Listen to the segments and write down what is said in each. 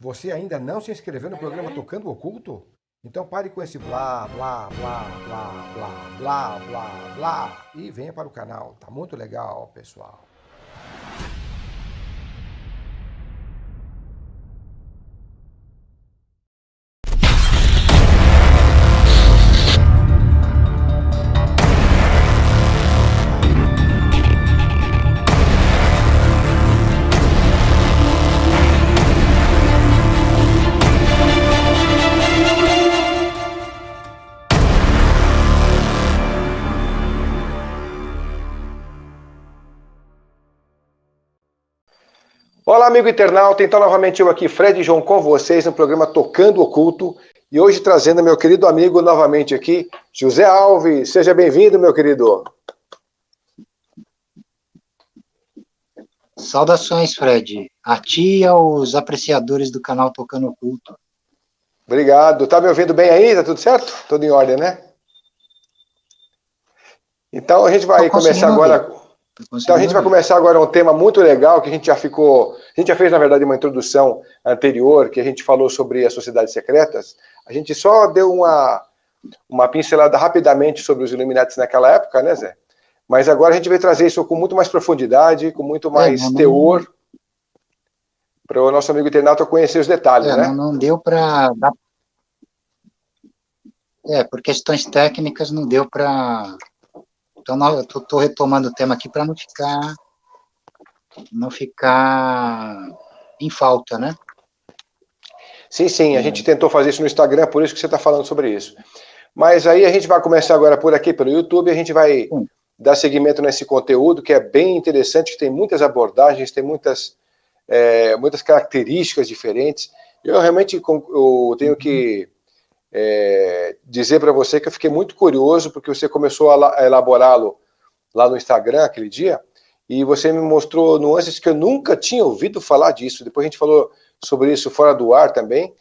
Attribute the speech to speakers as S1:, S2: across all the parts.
S1: Você ainda não se inscreveu no programa Tocando o Oculto? Então pare com esse blá, blá, blá, blá, blá, blá, blá, blá e venha para o canal. Tá muito legal, pessoal. Olá, amigo internauta. Então, novamente eu aqui, Fred e João, com vocês no programa Tocando o Oculto. E hoje trazendo meu querido amigo novamente aqui, José Alves. Seja bem-vindo, meu querido.
S2: Saudações, Fred. A ti e aos apreciadores do canal Tocando Oculto.
S1: Obrigado. Tá me ouvindo bem aí? Tá tudo certo? Tudo em ordem, né? Então a gente vai começar agora. Então a gente vai começar agora um tema muito legal que a gente já fez na verdade uma introdução anterior que a gente falou sobre as sociedades secretas. A gente só deu uma pincelada rapidamente sobre os Illuminati naquela época, né, Zé? Mas agora a gente vai trazer isso com muito mais profundidade, com muito mais teor, para o nosso amigo internauta conhecer os detalhes, né?
S2: Não deu para dar... por questões técnicas não deu para... Então, eu estou retomando o tema aqui para não ficar em falta, né?
S1: Sim, a gente tentou fazer isso no Instagram, por isso que você está falando sobre isso. Mas aí a gente vai começar agora por aqui, pelo YouTube, a gente vai dar seguimento nesse conteúdo, que é bem interessante, que tem muitas abordagens, tem muitas características diferentes. Eu realmente tenho que dizer para você que eu fiquei muito curioso, porque você começou a elaborá-lo lá no Instagram aquele dia, e você me mostrou nuances que eu nunca tinha ouvido falar disso. Depois a gente falou sobre isso fora do ar também.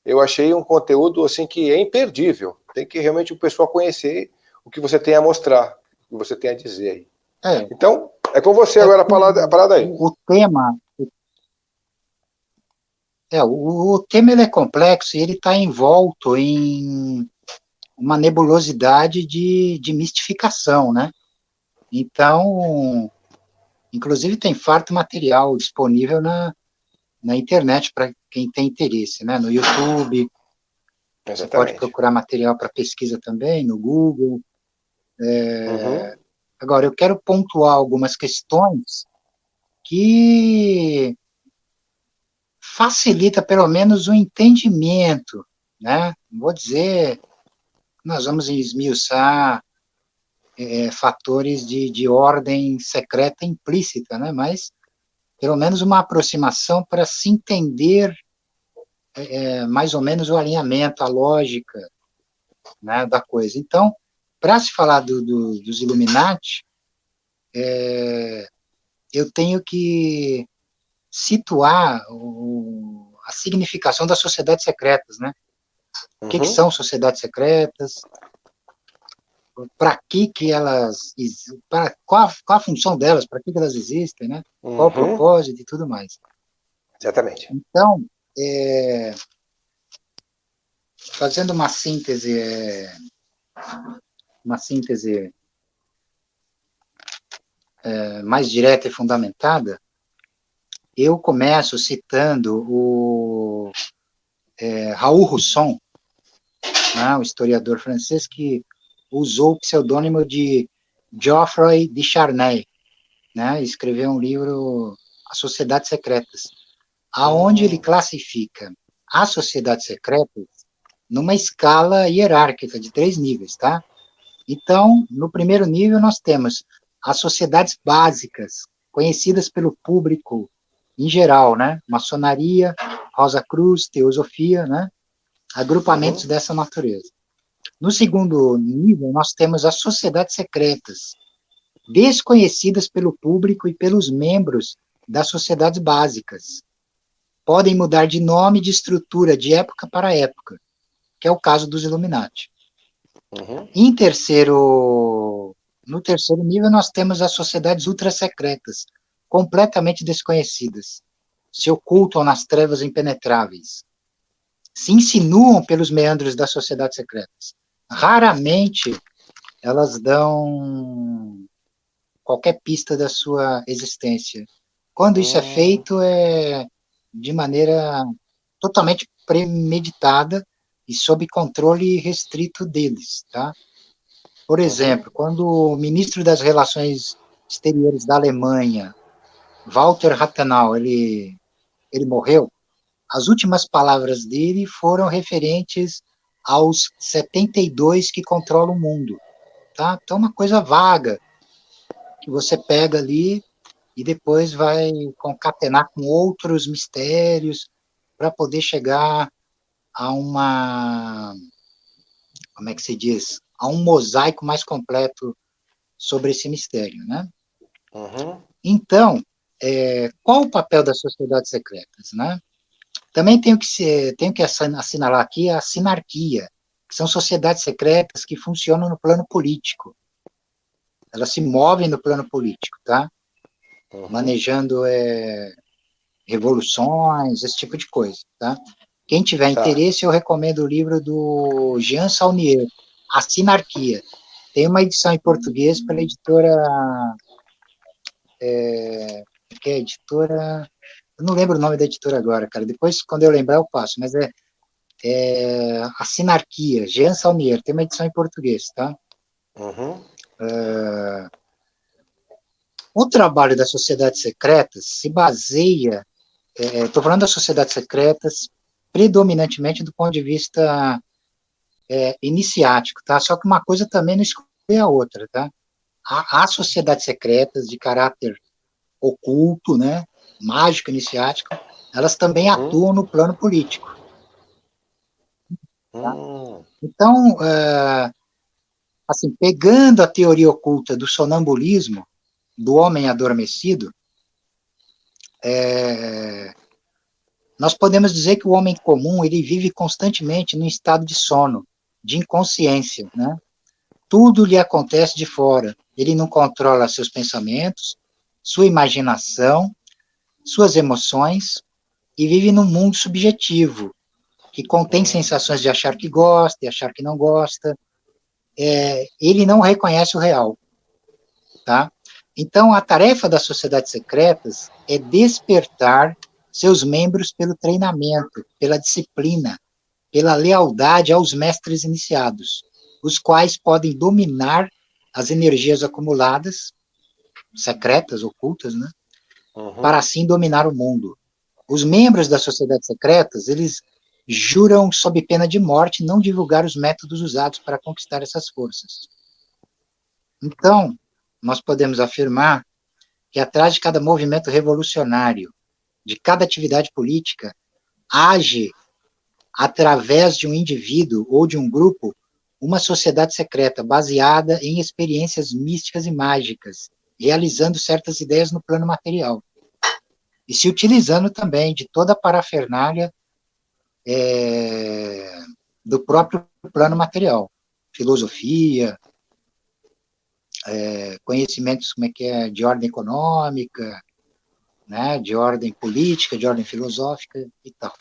S1: Eu achei um conteúdo assim que é imperdível. Tem que realmente o pessoal conhecer o que você tem a mostrar, o que você tem a dizer aí. Então, é com você agora a parada aí.
S2: O tema... o tema ele é complexo e ele está envolto em uma nebulosidade de mistificação, né? Então, inclusive tem farto material disponível na internet para quem tem interesse, né? No YouTube, você pode procurar material para pesquisa também, no Google. Agora, eu quero pontuar algumas questões que facilita pelo menos o entendimento, né? Não vou dizer que nós vamos esmiuçar fatores de ordem secreta implícita, né? Mas pelo menos uma aproximação para se entender mais ou menos o alinhamento, a lógica, né, da coisa. Então, para se falar dos Illuminati, eu tenho que situar a significação das sociedades secretas, né? O que são sociedades secretas? Para que elas... Qual a função delas? Para que elas existem, né? Qual o propósito e tudo mais.
S1: Exatamente.
S2: Então, fazendo uma síntese mais direta e fundamentada, eu começo citando o Raoul Rousson, né, o historiador francês que usou o pseudônimo de Geoffroy de Charnay, né, escreveu um livro, As Sociedades Secretas, aonde ele classifica as sociedades secretas numa escala hierárquica de 3 níveis, tá? Então, no primeiro nível, nós temos as sociedades básicas, conhecidas pelo público em geral, né? Maçonaria, Rosa Cruz, Teosofia, né? Agrupamentos dessa natureza. No segundo nível, nós temos as sociedades secretas, desconhecidas pelo público e pelos membros das sociedades básicas. Podem mudar de nome e de estrutura de época para época, que é o caso dos Illuminati. No terceiro nível, nós temos as sociedades ultra-secretas, completamente desconhecidas. se ocultam nas trevas impenetráveis, se insinuam pelos meandros das sociedades secretas. Raramente elas dão qualquer pista da sua existência. Quando isso é feito, é de maneira totalmente premeditada e sob controle restrito deles, tá? Por exemplo, quando o ministro das Relações Exteriores da Alemanha, Walter Rathenau, ele morreu, as últimas palavras dele foram referentes aos 72 que controlam o mundo, tá? Então, uma coisa vaga, que você pega ali e depois vai concatenar com outros mistérios para poder chegar a uma, como é que se diz, a um mosaico mais completo sobre esse mistério, né? Então, qual o papel das sociedades secretas, né? Também tenho que assinalar aqui a sinarquia, que são sociedades secretas que funcionam no plano político. Elas se movem no plano político, tá? Manejando revoluções, esse tipo de coisa, tá? Quem tiver interesse, eu recomendo o livro do Jean Saunier, A Sinarquia. Tem uma edição em português pela editora... que é a editora... Eu não lembro o nome da editora agora, cara. Depois, quando eu lembrar, eu passo. Mas A Sinarquia, Jean Saunier. Tem uma edição em português, tá? O trabalho das sociedades secretas se baseia... Estou falando das sociedades secretas predominantemente do ponto de vista iniciático, tá? Só que uma coisa também não exclui a outra, tá? Há sociedades secretas de caráter oculto, né? Mágico, iniciático, elas também atuam no plano político. Tá? Então, assim, pegando a teoria oculta do sonambulismo, do homem adormecido, nós podemos dizer que o homem comum, ele vive constantemente num estado de sono, de inconsciência, né? Tudo lhe acontece de fora. Ele não controla seus pensamentos, sua imaginação, suas emoções, e vive num mundo subjetivo, que contém sensações de achar que gosta e achar que não gosta. Ele não reconhece o real, tá? Então, a tarefa das sociedades secretas é despertar seus membros pelo treinamento, pela disciplina, pela lealdade aos mestres iniciados, os quais podem dominar as energias acumuladas, secretas, ocultas, né? Para assim dominar o mundo. Os membros das sociedades secretas, eles juram sob pena de morte não divulgar os métodos usados para conquistar essas forças. Então, nós podemos afirmar que atrás de cada movimento revolucionário, de cada atividade política, age, através de um indivíduo ou de um grupo, uma sociedade secreta baseada em experiências místicas e mágicas, realizando certas ideias no plano material. E se utilizando também de toda a parafernália do próprio plano material. Filosofia, conhecimentos de ordem econômica, né, de ordem política, de ordem filosófica e tal.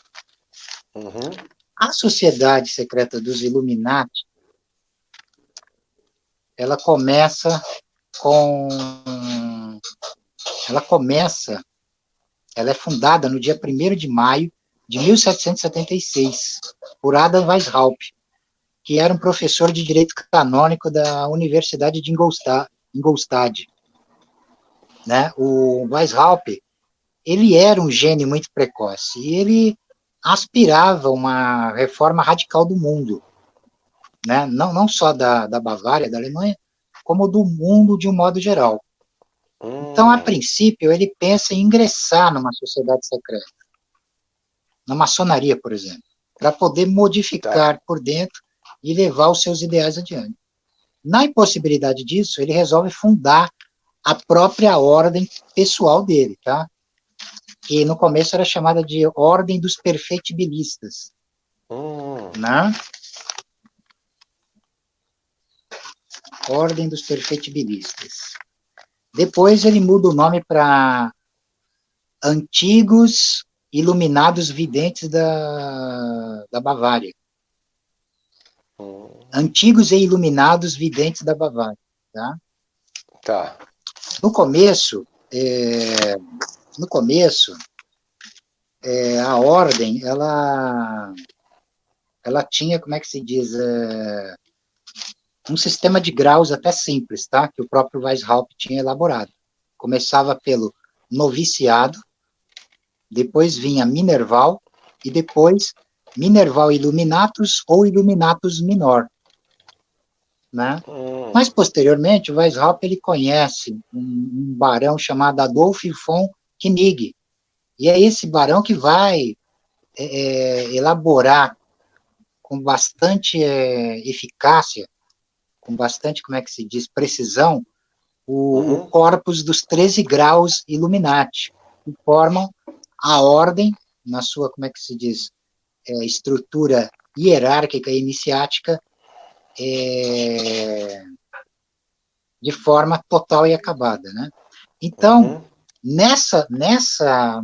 S2: A sociedade secreta dos Illuminati, ela é fundada no dia 1º de maio de 1776, por Adam Weishaupt, que era um professor de direito canônico da Universidade de Ingolstadt. Né? O Weishaupt, ele era um gênio muito precoce, e ele aspirava uma reforma radical do mundo, né? Não só da Bavária, da Alemanha, como do mundo de um modo geral. Então, a princípio, ele pensa em ingressar numa sociedade secreta, na maçonaria, por exemplo, para poder modificar por dentro e levar os seus ideais adiante. Na impossibilidade disso, ele resolve fundar a própria ordem pessoal dele, tá? Que no começo era chamada de Ordem dos Perfectibilistas. Né? Ordem dos Perfectibilistas. Depois ele muda o nome para Antigos iluminados videntes da Bavária. Antigos e iluminados videntes da Bavária. Tá?
S1: Tá.
S2: No começo, a ordem, ela tinha, como é que se diz, um sistema de graus até simples, tá? Que o próprio Weishaupt tinha elaborado. Começava pelo noviciado, depois vinha Minerval, e depois Minerval Illuminatus ou Illuminatus Minor. Né? Mas, posteriormente, o Weishaupt ele conhece um barão chamado Adolf von Knig, e é esse barão que vai elaborar com bastante eficácia, com bastante, como é que se diz, precisão, o corpus dos 13 graus Illuminati, que formam a ordem, na sua, como é que se diz, estrutura hierárquica e iniciática, de forma total e acabada, né? Então, nessa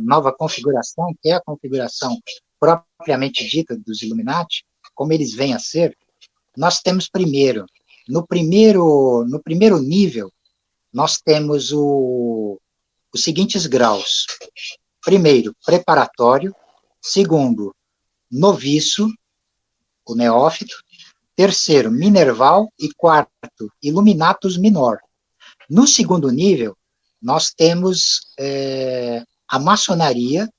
S2: nova configuração, que é a configuração propriamente dita dos Illuminati, como eles vêm a ser, nós temos primeiro, no primeiro nível, nós temos os seguintes graus. Primeiro, preparatório. Segundo, noviço, o neófito. Terceiro, minerval. E quarto, illuminatus minor. No segundo nível, nós temos a maçonaria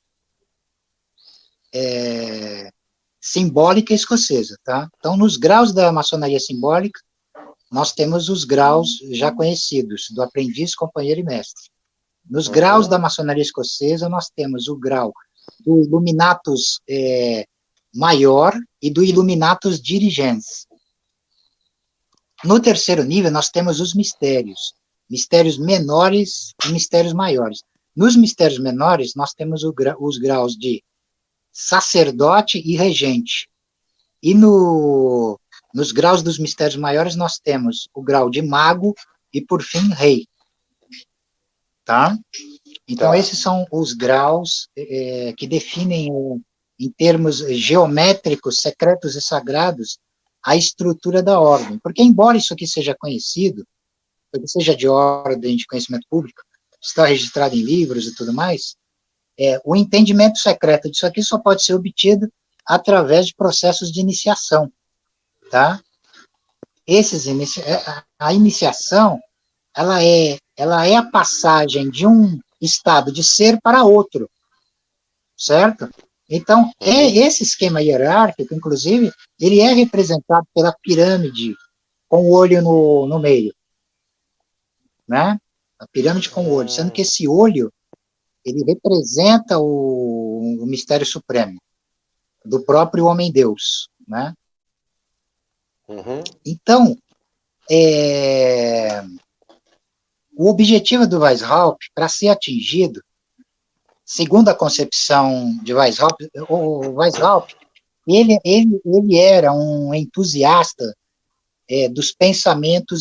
S2: simbólica escocesa, tá? Então, nos graus da maçonaria simbólica, nós temos os graus já conhecidos, do aprendiz, companheiro e mestre. Nos graus da maçonaria escocesa, nós temos o grau do Illuminatus maior e do Illuminatus dirigens. No terceiro nível, nós temos os mistérios menores e mistérios maiores. Nos mistérios menores, nós temos os graus de sacerdote e regente. E nos graus dos mistérios maiores, nós temos o grau de mago e, por fim, rei. Tá? Então, esses são os graus que definem, em termos geométricos, secretos e sagrados, a estrutura da ordem. Porque, embora isso aqui seja conhecido, porque seja de ordem de conhecimento público, está registrado em livros e tudo mais, o entendimento secreto disso aqui só pode ser obtido através de processos de iniciação. Tá? A iniciação, ela é a passagem de um estado de ser para outro, certo? Então, esse esquema hierárquico, inclusive, ele é representado pela pirâmide com o olho no meio, né? A pirâmide com o olho, sendo que esse olho, ele representa o mistério supremo do próprio homem-deus, né? Então, o objetivo do Weishaupt, para ser atingido, segundo a concepção de Weishaupt, o Weishaupt, ele era um entusiasta do pensamento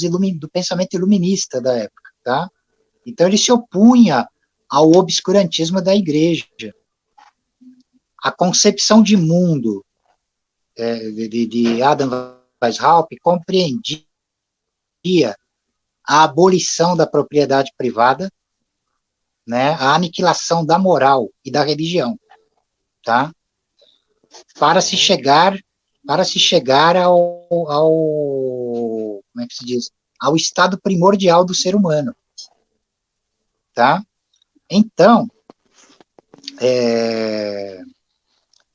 S2: iluminista da época, tá? Então, ele se opunha ao obscurantismo da igreja. A concepção de mundo de Adam Weishaupt compreendia a abolição da propriedade privada, né, a aniquilação da moral e da religião, tá? Para se chegar ao como é que se diz? Ao estado primordial do ser humano, tá? Então,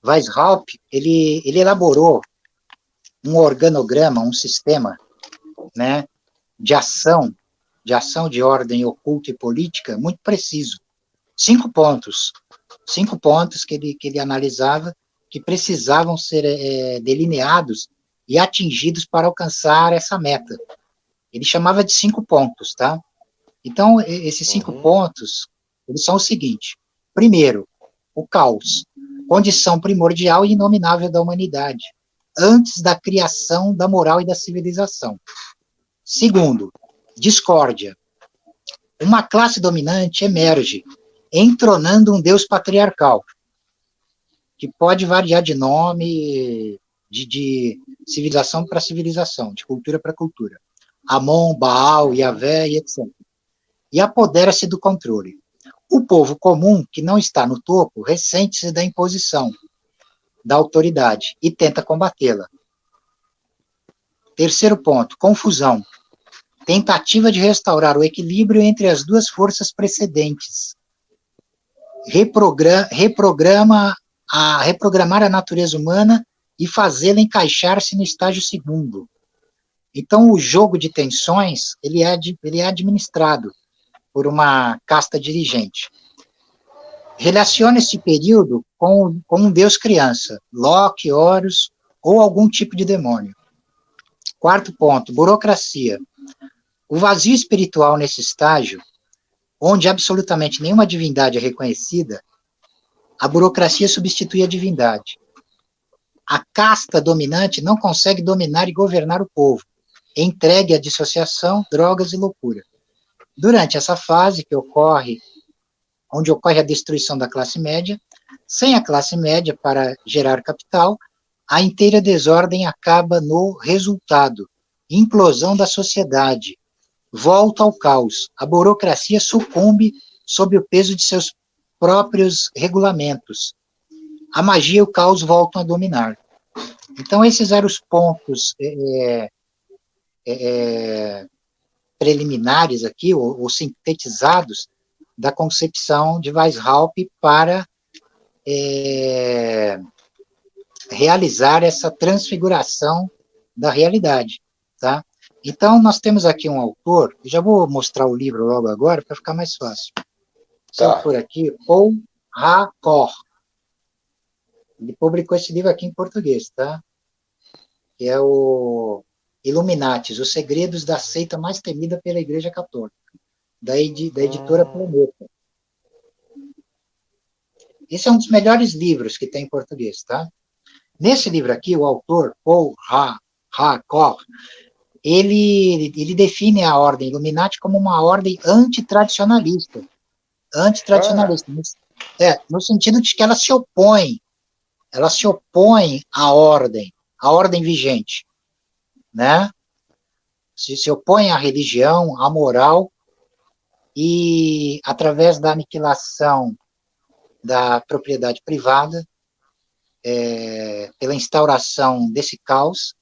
S2: Weishaupt, ele elaborou um organograma, um sistema, né, de ação de ordem oculta e política muito preciso. 5 pontos que ele analisava, que precisavam ser delineados e atingidos para alcançar essa meta. Ele chamava de 5 pontos, tá? Então, esses 5 pontos, eles são o seguinte: primeiro, o caos, condição primordial e inominável da humanidade, antes da criação da moral e da civilização. Segundo, discórdia. Uma classe dominante emerge, entronando um Deus patriarcal. que pode variar de nome, de civilização para civilização, de cultura para cultura. Amon, Baal, Yahvé e etc. E apodera-se do controle. O povo comum, que não está no topo, ressente-se da imposição, da autoridade, e tenta combatê-la. Terceiro ponto, confusão. Tentativa de restaurar o equilíbrio entre as duas forças precedentes. Reprogramar a natureza humana e fazê-la encaixar-se no estágio segundo. Então, o jogo de tensões, ele é administrado por uma casta dirigente. Relaciona esse período com um deus criança, Loki, Horus, ou algum tipo de demônio. Quarto ponto, burocracia. O vazio espiritual nesse estágio, onde absolutamente nenhuma divindade é reconhecida, a burocracia substitui a divindade. A casta dominante não consegue dominar e governar o povo, entregue à dissociação, drogas e loucura. Durante essa fase onde ocorre a destruição da classe média, sem a classe média para gerar capital, a inteira desordem acaba no resultado, implosão da sociedade, volta ao caos, a burocracia sucumbe sob o peso de seus próprios regulamentos, a magia e o caos voltam a dominar. Então, esses eram os pontos preliminares aqui, ou sintetizados, da concepção de Weishaupt para realizar essa transfiguração da realidade, tá? Então, nós temos aqui um autor, eu já vou mostrar o livro logo agora, para ficar mais fácil. Esse autor aqui, Paul Ricoeur. Ele publicou esse livro aqui em português, tá? Que é o Illuminatis, Os Segredos da Seita Mais Temida pela Igreja Católica, da editora Planeta. Esse é um dos melhores livros que tem em português, tá? Nesse livro aqui, o autor, Paul Ricoeur, ele define a ordem Illuminati como uma ordem antitradicionalista. No sentido de que ela se opõe à ordem vigente, né? Se opõe à religião, à moral, e através da aniquilação da propriedade privada, pela instauração desse caos,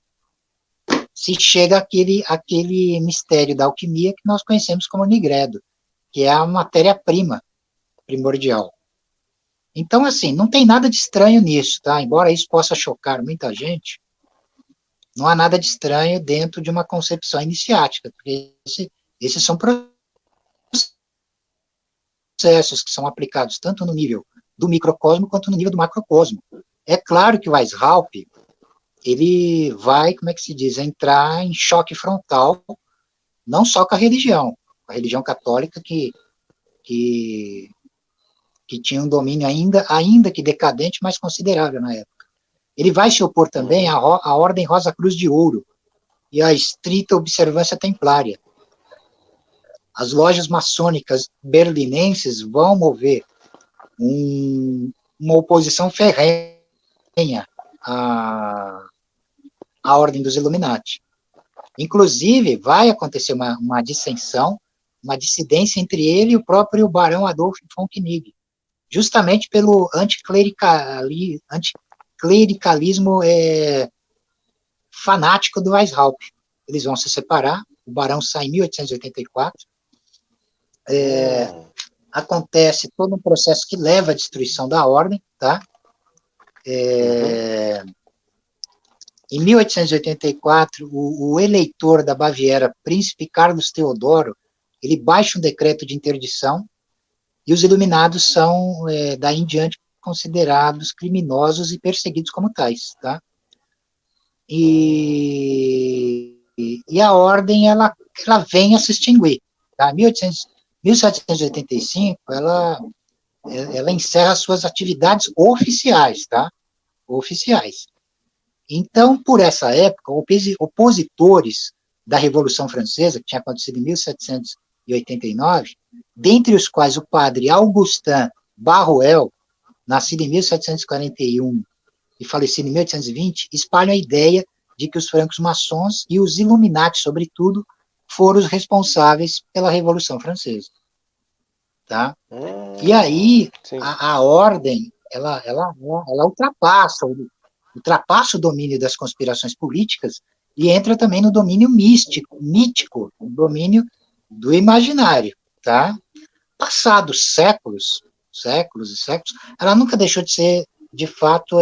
S2: se chega àquele mistério da alquimia que nós conhecemos como nigredo, que é a matéria-prima primordial. Então, assim, não tem nada de estranho nisso, tá? Embora isso possa chocar muita gente, não há nada de estranho dentro de uma concepção iniciática, porque esses são processos que são aplicados tanto no nível do microcosmo quanto no nível do macrocosmo. É claro que o Weishaupt, ele vai, como é que se diz, entrar em choque frontal, não só com a religião católica que tinha um domínio ainda que decadente, mas considerável na época. Ele vai se opor também à Ordem Rosa Cruz de Ouro e à estrita observância templária. As lojas maçônicas berlinenses vão mover uma oposição ferrenha à Ordem dos Illuminati. Inclusive, vai acontecer uma dissensão, uma dissidência entre ele e o próprio barão Adolf von Knigge, justamente pelo anticlericalismo fanático do Weishaupt. Eles vão se separar, o barão sai em 1884, acontece todo um processo que leva à destruição da ordem, tá? Em 1884, o eleitor da Baviera, príncipe Carlos Teodoro, ele baixa um decreto de interdição, e os iluminados são, daí em diante, considerados criminosos e perseguidos como tais, tá? E a ordem, ela vem a se extinguir, tá? 1785, ela encerra suas atividades oficiais, tá? Oficiais. Então, por essa época, opositores da Revolução Francesa, que tinha acontecido em 1789, dentre os quais o padre Augustin Barruel, nascido em 1741 e falecido em 1820, espalham a ideia de que os francos maçons e os Illuminati, sobretudo, foram os responsáveis pela Revolução Francesa. Tá? E aí, a ordem, ela ultrapassa o domínio das conspirações políticas e entra também no domínio mítico, o domínio do imaginário, tá? Passados séculos e séculos, ela nunca deixou de ser, de fato,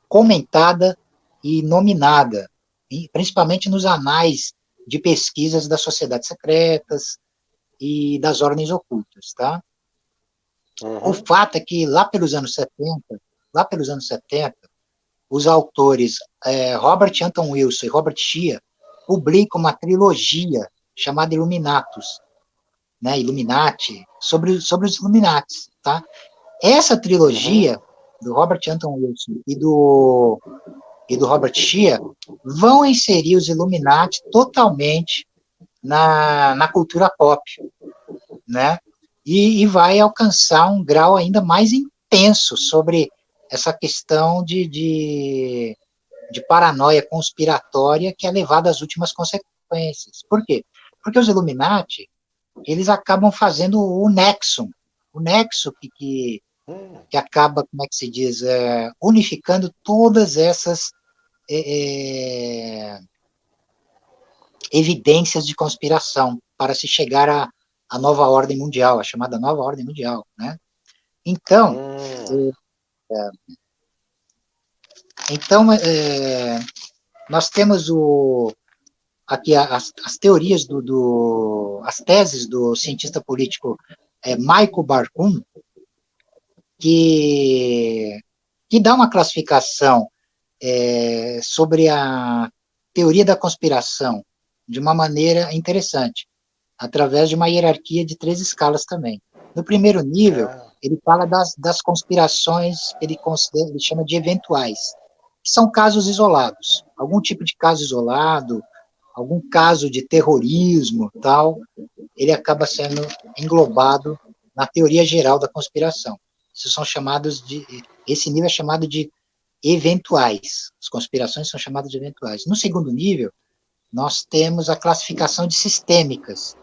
S2: comentada e nominada, principalmente nos anais de pesquisas das sociedades secretas e das ordens ocultas, tá? O fato é que lá pelos anos 70, os autores Robert Anton Wilson e Robert Shea publicam uma trilogia chamada Illuminatus, né, Illuminati, sobre os Illuminatis, tá? Essa trilogia do Robert Anton Wilson e do Robert Shea vão inserir os Illuminati totalmente na cultura pop, né? E vai alcançar um grau ainda mais intenso sobre essa questão de paranoia conspiratória que é levada às últimas consequências. Por quê? Porque os Illuminati, eles acabam fazendo o nexo que acaba, como é que se diz, unificando todas essas evidências de conspiração para se chegar à nova ordem mundial, a chamada nova ordem mundial, né? Então, nós temos aqui as teorias as teses do cientista político Michael Barkun, que dá uma classificação sobre a teoria da conspiração de uma maneira interessante, através de uma hierarquia de 3 escalas também. No primeiro nível, ele fala das conspirações que ele chama de eventuais, que são casos isolados, algum tipo de caso isolado, algum caso de terrorismo, tal, ele acaba sendo englobado na teoria geral da conspiração. Esse nível é chamado de eventuais, as conspirações são chamadas de eventuais. No segundo nível, nós temos a classificação de sistêmicas,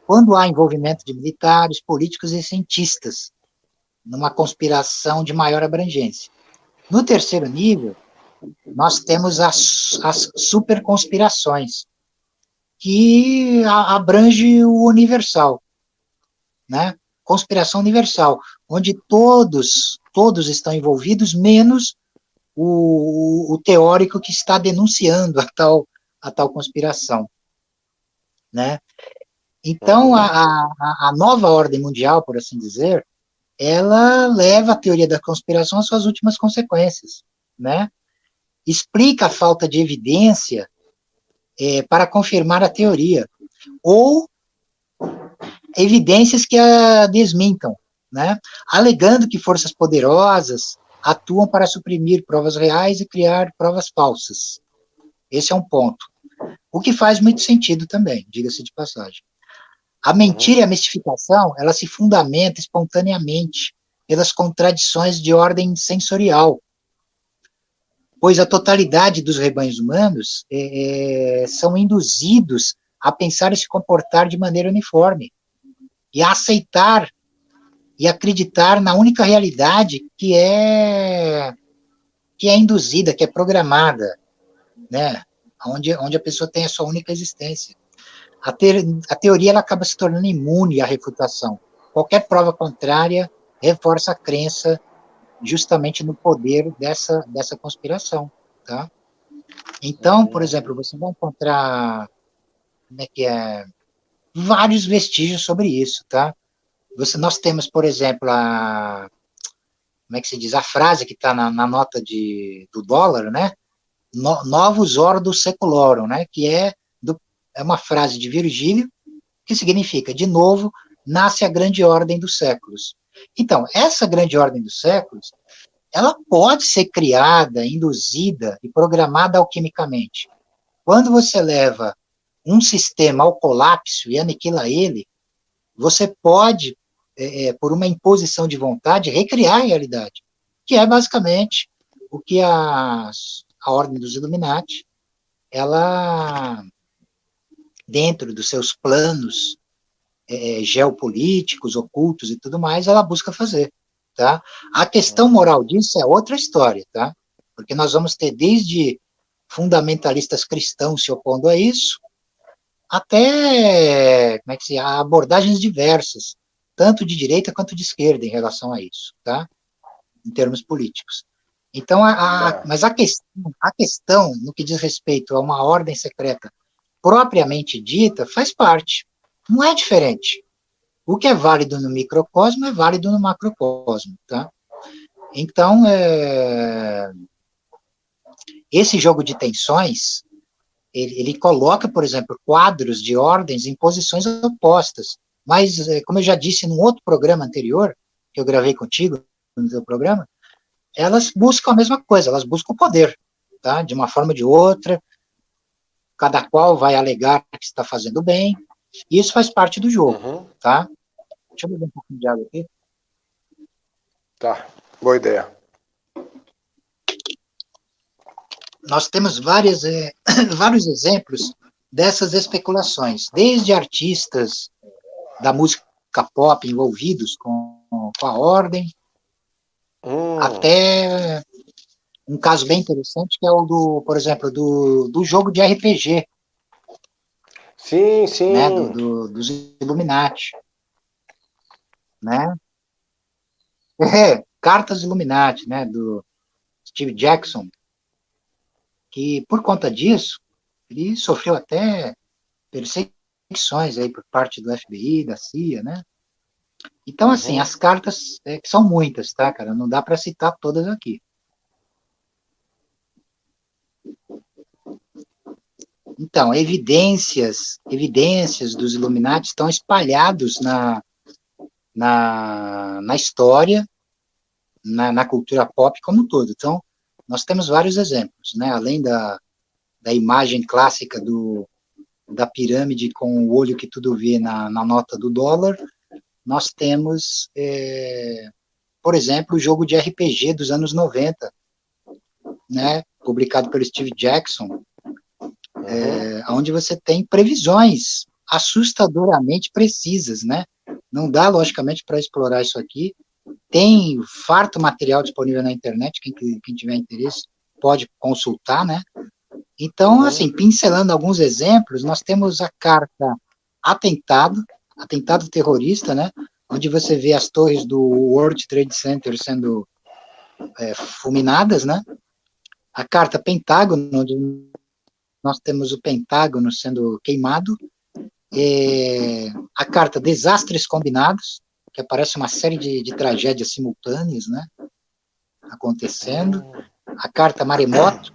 S2: quando há envolvimento de militares, políticos e cientistas, numa conspiração de maior abrangência. No terceiro nível, nós temos as superconspirações, que abrange o universal, né? Conspiração universal, onde todos estão envolvidos, menos o teórico que está denunciando a tal conspiração, né? Então, a nova ordem mundial, por assim dizer, ela leva a teoria da conspiração às suas últimas consequências, né? Explica a falta de evidência para confirmar a teoria, ou evidências que a desmintam, né? Alegando que forças poderosas atuam para suprimir provas reais e criar provas falsas. Esse é um ponto. O que faz muito sentido também, diga-se de passagem. A mentira e a mistificação, ela se fundamenta espontaneamente pelas contradições de ordem sensorial, pois a totalidade dos rebanhos humanos são induzidos a pensar e se comportar de maneira uniforme, e a aceitar e acreditar na única realidade que é induzida, que é programada, né? Onde a pessoa tem a sua única existência. A teoria ela acaba se tornando imune à refutação. Qualquer prova contrária reforça a crença justamente no poder dessa conspiração, tá? Então, por exemplo, você vai encontrar vários vestígios sobre isso, tá? Nós temos, por exemplo, a frase que está na nota do dólar, né? Novus ordo seculorum, né? Que é uma frase de Virgílio, que significa, de novo, nasce a grande ordem dos séculos. Então, essa grande ordem dos séculos, ela pode ser criada, induzida e programada alquimicamente. Quando você leva um sistema ao colapso e aniquila ele, você pode, por uma imposição de vontade, recriar a realidade. que é basicamente o que a Ordem dos Illuminati, ela, dentro dos seus planos geopolíticos, ocultos e tudo mais, ela busca fazer, tá? A questão moral disso é outra história, tá? Porque nós vamos ter desde fundamentalistas cristãos se opondo a isso, até, como é que se chama, abordagens diversas, tanto de direita quanto de esquerda em relação a isso, tá? Em termos políticos. Então, mas a questão, no que diz respeito a uma ordem secreta propriamente dita, faz parte. Não é diferente. O que é válido no microcosmo é válido no macrocosmo, tá? Então, esse jogo de tensões, ele coloca, por exemplo, quadros de ordens em posições opostas. Mas, como eu já disse num outro programa anterior, que eu gravei contigo, no teu programa, elas buscam a mesma coisa, elas buscam o poder, tá? De uma forma ou de outra, cada qual vai alegar que está fazendo bem, e isso faz parte do jogo, tá? Deixa eu beber um pouquinho de água aqui.
S1: Tá, boa ideia.
S2: Nós temos vários exemplos dessas especulações, desde artistas da música pop envolvidos com a ordem, até um caso bem interessante, que é o por exemplo, do jogo de RPG.
S1: Sim, sim.
S2: Né, dos Illuminati. Né? Cartas Illuminati, né, do Steve Jackson, que, por conta disso, ele sofreu até perseguições aí por parte do FBI, da CIA, né? Então, assim, as cartas, que são muitas, tá, cara? Não dá para citar todas aqui. Então, evidências dos Illuminati estão espalhados na história, na cultura pop como um todo. Então, nós temos vários exemplos, né? Além da imagem clássica da pirâmide com o olho que tudo vê na nota do dólar, nós temos, por exemplo, o jogo de RPG dos anos 90, né? Publicado pelo Steve Jackson, onde você tem previsões assustadoramente precisas, né? Não dá, logicamente, para explorar isso aqui. Tem farto material disponível na internet, quem tiver interesse pode consultar, né? Então, assim, pincelando alguns exemplos, nós temos a carta atentado terrorista, né? Onde você vê as torres do World Trade Center sendo fulminadas, né? A carta Pentágono, onde nós temos o Pentágono sendo queimado. A carta Desastres Combinados, que aparece uma série de tragédias simultâneas, né, acontecendo. A carta Maremoto,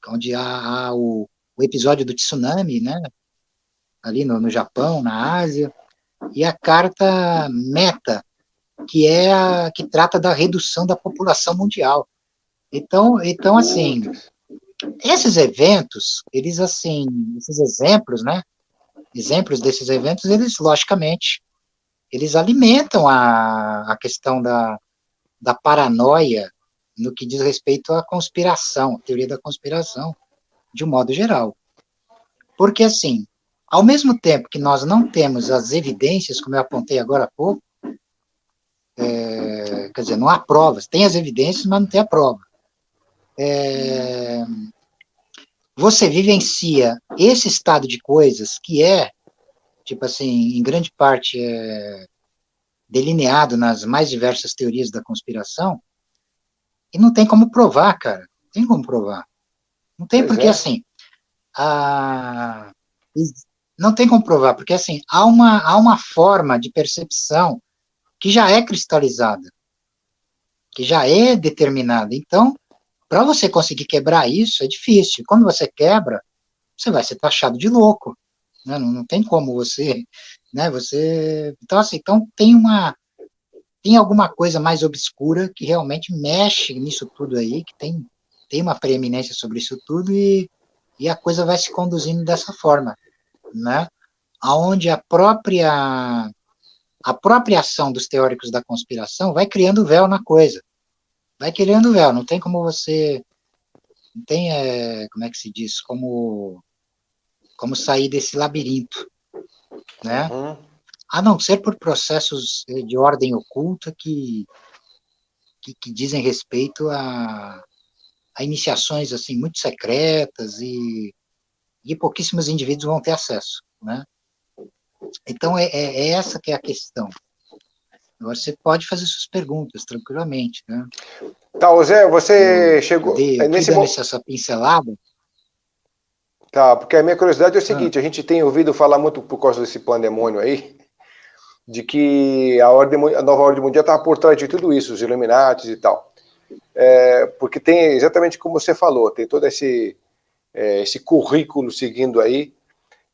S2: onde há o episódio do tsunami, né, ali no Japão, na Ásia. E a carta Meta, que é que trata da redução da população mundial. Então assim, esses eventos, eles, assim, esses exemplos, né, exemplos desses eventos, eles, logicamente, eles alimentam a questão da paranoia no que diz respeito à conspiração, teoria da conspiração, de um modo geral. Porque, assim, ao mesmo tempo que nós não temos as evidências, como eu apontei agora há pouco, quer dizer, não há provas, tem as evidências, mas não tem a prova. Você vivencia esse estado de coisas que tipo assim, em grande parte delineado nas mais diversas teorias da conspiração, e não tem como provar, cara. Não tem como provar. Não tem, porque assim, não tem como provar, porque assim, há uma forma de percepção que já é cristalizada, que já é determinada. Então, para você conseguir quebrar isso, é difícil. Quando você quebra, você vai ser taxado de louco. Né? Não tem como você, né? Então, assim, tem alguma coisa mais obscura que realmente mexe nisso tudo aí, que tem uma preeminência sobre isso tudo, e a coisa vai se conduzindo dessa forma, né? Onde a própria ação dos teóricos da conspiração vai criando véu na coisa. vai criando o véu, não tem como você, não tem, como é que se diz, como sair desse labirinto, né?
S1: Uhum.
S2: A não ser por processos de ordem oculta que dizem respeito a iniciações assim muito secretas e pouquíssimos indivíduos vão ter acesso, né? Então é essa que é a questão. Agora você pode fazer suas perguntas tranquilamente, né?
S1: Tá, ô Zé, você chegou
S2: Eu fui
S1: nesse
S2: dando
S1: momento.
S2: essa pincelada.
S1: Tá, porque a minha curiosidade é o
S2: Ah,
S1: seguinte: a gente tem ouvido falar muito por causa desse pandemônio aí, de que a nova ordem mundial estava por trás de tudo isso, os Illuminatis e tal. Porque tem exatamente como você falou, tem todo esse currículo seguindo aí,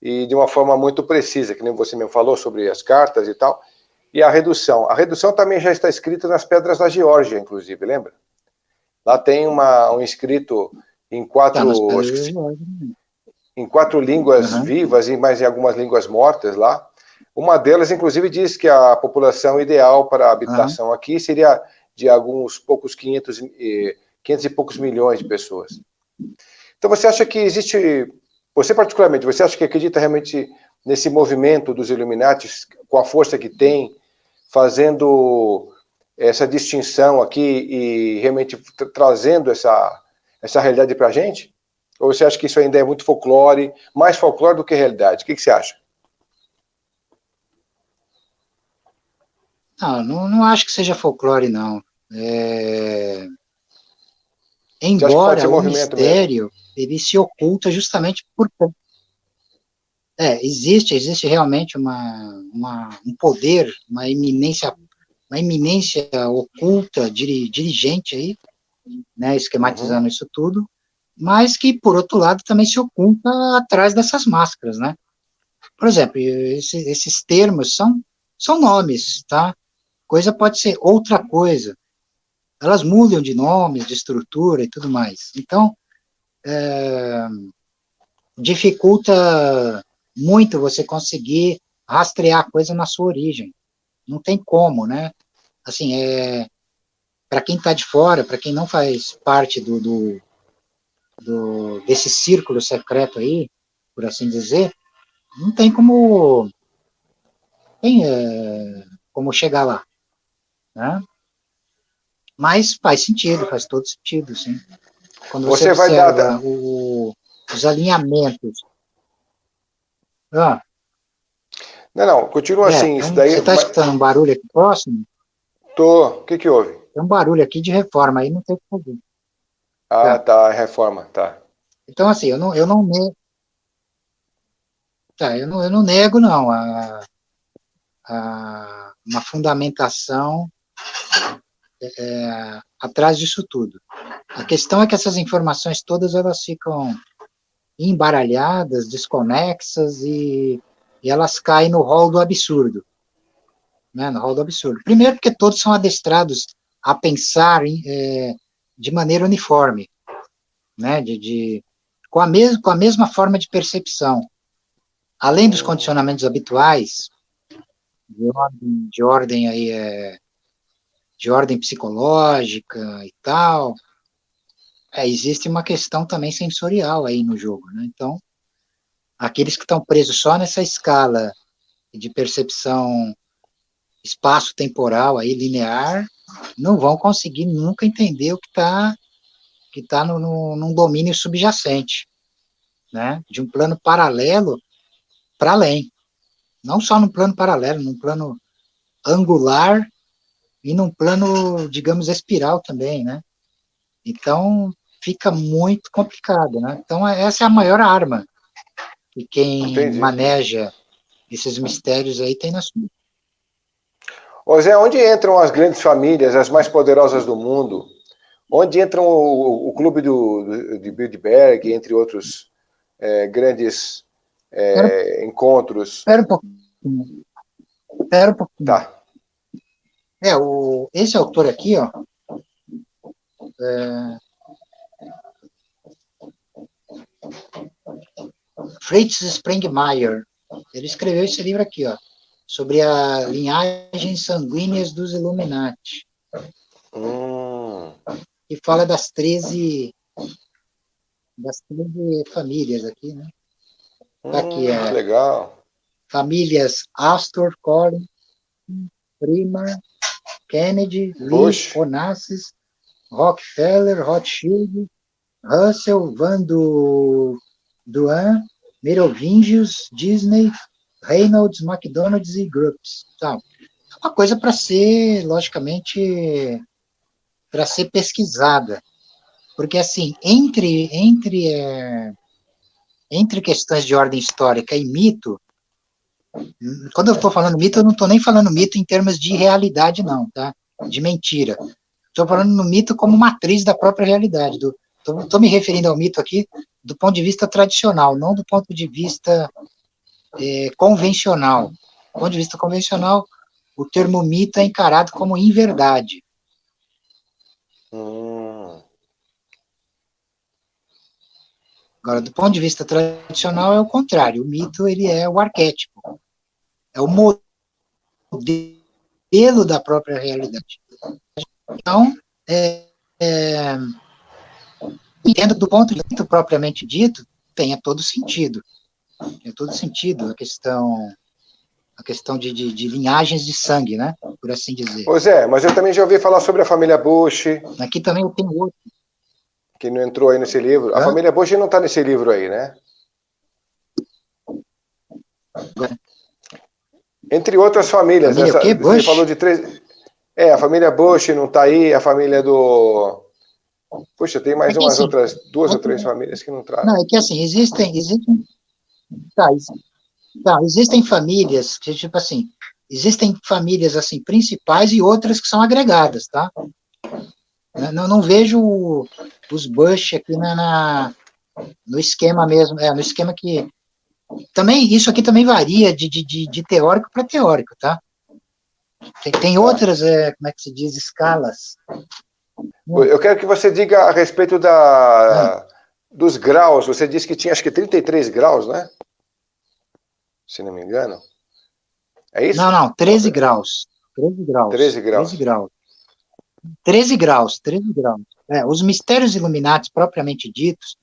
S1: e de uma forma muito precisa, que nem você mesmo falou sobre as cartas e tal. E a redução. A redução também já está escrita nas pedras da Geórgia, inclusive, lembra? Lá tem um escrito em
S2: tá nas
S1: quatro, acho
S2: pedras
S1: que
S2: de ordem.
S1: em 4 línguas
S2: Uhum.
S1: vivas e mais em algumas línguas mortas lá. Uma delas, inclusive, diz que a população ideal para a
S2: Uhum.
S1: habitação aqui seria de alguns poucos 500 e poucos milhões de pessoas. Então, você acha que existe, você particularmente, você acha que acredita realmente nesse movimento dos Illuminati, com a força que tem, fazendo essa distinção aqui e realmente trazendo essa realidade para a gente? Ou você acha que isso ainda é muito folclore, mais folclore do que realidade? O que você acha?
S2: Não acho que seja folclore, não.
S1: Você acha que pode ser
S2: Embora o
S1: movimento mesmo?
S2: mistério ele se oculta justamente por existe realmente um poder, uma eminência oculta, dirigente aí, né,
S1: Uhum.
S2: esquematizando isso tudo, mas que, por outro lado, também se oculta atrás dessas máscaras, né? Por exemplo, esses termos são nomes, tá? Coisa pode ser outra coisa. Elas mudam de nome, de estrutura e tudo mais. Então, dificulta muito você conseguir rastrear a coisa na sua origem. Não tem como, né? Assim, para quem está de fora, para quem não faz parte desse círculo secreto aí, por assim dizer, não tem como chegar lá, né? Mas faz todo sentido, sim. Quando você
S1: Você vai dar.
S2: observa os alinhamentos. Ah,
S1: Não, não, continua assim, isso daí.
S2: você está escutando um barulho aqui próximo?
S1: Tô. O que houve?
S2: Tem um barulho aqui de reforma, aí não tem o que fazer.
S1: Ah,
S2: Tá.
S1: tá, reforma, tá.
S2: Então, assim, eu não nego, não, uma fundamentação atrás disso tudo. A questão é que essas informações todas elas ficam embaralhadas, desconexas e elas caem no rol do absurdo, né? No rol do absurdo. Primeiro porque todos são adestrados a pensar de maneira uniforme, né? Com a mesma forma de percepção. Além dos condicionamentos habituais, de ordem aí, de ordem psicológica e tal, existe uma questão também sensorial aí no jogo, né? Então, aqueles que estão presos só nessa escala de percepção espaço-temporal aí linear não vão conseguir nunca entender o que tá num domínio subjacente, né? De um plano paralelo para além. Não só num plano paralelo, num plano angular e num plano, digamos, espiral também, né? Então, fica muito complicado, né? Então, essa é a maior arma que quem
S1: Entendi.
S2: maneja esses mistérios aí tem na sua.
S1: Ô Zé, onde entram as grandes famílias, as mais poderosas do mundo? Onde entram o clube de Bilderberg, entre outros grandes
S2: Espera,
S1: encontros?
S2: espera um pouquinho. Espera um pouquinho.
S1: Tá.
S2: Esse autor aqui, ó, Fritz Springmeier, ele escreveu esse livro aqui, ó, sobre a linhagem sanguínea dos Illuminati. fala das 13 famílias aqui, né? Tá aqui,
S1: legal.
S2: Famílias Astor, Collins, Freeman, Kennedy, Lee,
S1: Bush.
S2: Onassis, Rockefeller, Rothschild, Russell, Van Duan, Merovingius, Disney, Reynolds, McDonald's e Groups. Tá. Uma coisa para ser, logicamente, para ser pesquisada. Porque, assim, entre questões de ordem histórica e mito, quando eu estou falando mito, eu não estou nem falando mito em termos de realidade, não, tá? De mentira. Estou falando no mito como matriz da própria realidade. Estou me referindo ao mito aqui do ponto de vista tradicional, não do ponto de vista convencional. Do ponto de vista convencional, o termo mito é encarado como inverdade. Agora, do ponto de vista tradicional, é o contrário. O mito, ele é o arquétipo. É o modelo da própria realidade. Então, entendo do ponto de vista propriamente dito, tenha todo sentido. Tem todo sentido a questão de linhagens de sangue, né? Por assim dizer.
S1: Pois é, mas eu também já ouvi falar sobre a família Bush.
S2: Aqui também eu tenho outro.
S1: Que não entrou aí nesse livro. A família Bush não está nesse livro aí, né? Entre outras famílias. Você falou de 3... a família Bush não está aí, a família do... Puxa, tem mais umas outras 2 ou 3 famílias que não trazem.
S2: Não, é que assim, existem famílias, que, tipo assim, existem famílias, assim, principais e outras que são agregadas, tá? Não vejo os Bush aqui no esquema mesmo, no esquema que... Também, isso aqui também varia de teórico para teórico, tá? Tem outras, como é que se diz, escalas.
S1: Eu quero que você diga a respeito dos graus. Você disse que tinha, acho que 33 graus, né? Se não me engano. É isso?
S2: Não, 13 graus. 13 graus.
S1: 13 graus.
S2: 13 graus. 13 graus, 13 graus. Os mistérios Illuminati, propriamente ditos,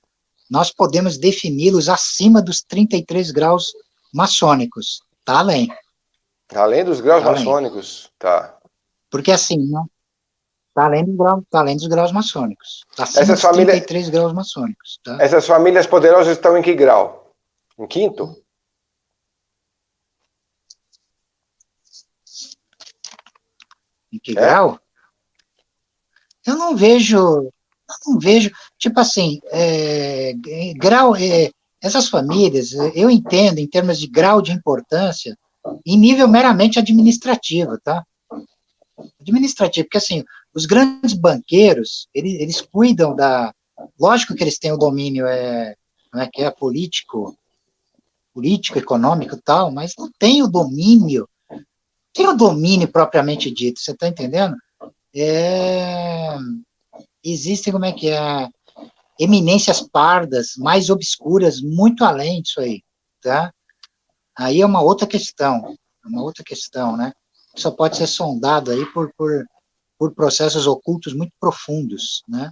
S2: nós podemos defini-los acima dos 33 graus maçônicos. Tá além.
S1: Além dos graus maçônicos, tá.
S2: Porque assim, não, tá além dos graus maçônicos. Acima dos 33 graus maçônicos. Tá?
S1: Essas famílias poderosas estão em que grau? Em 5º?
S2: Em que grau? Eu não vejo, tipo assim, grau, essas famílias, eu entendo em termos de grau de importância, em nível meramente administrativo, tá? Administrativo, porque assim, os grandes banqueiros, eles cuidam lógico que eles têm o domínio, não é que é político, econômico e tal, mas não tem o domínio propriamente dito, você está entendendo? Existem, eminências pardas, mais obscuras, muito além disso aí, tá? Aí é uma outra questão, né? Só pode ser sondado aí por processos ocultos muito profundos, né?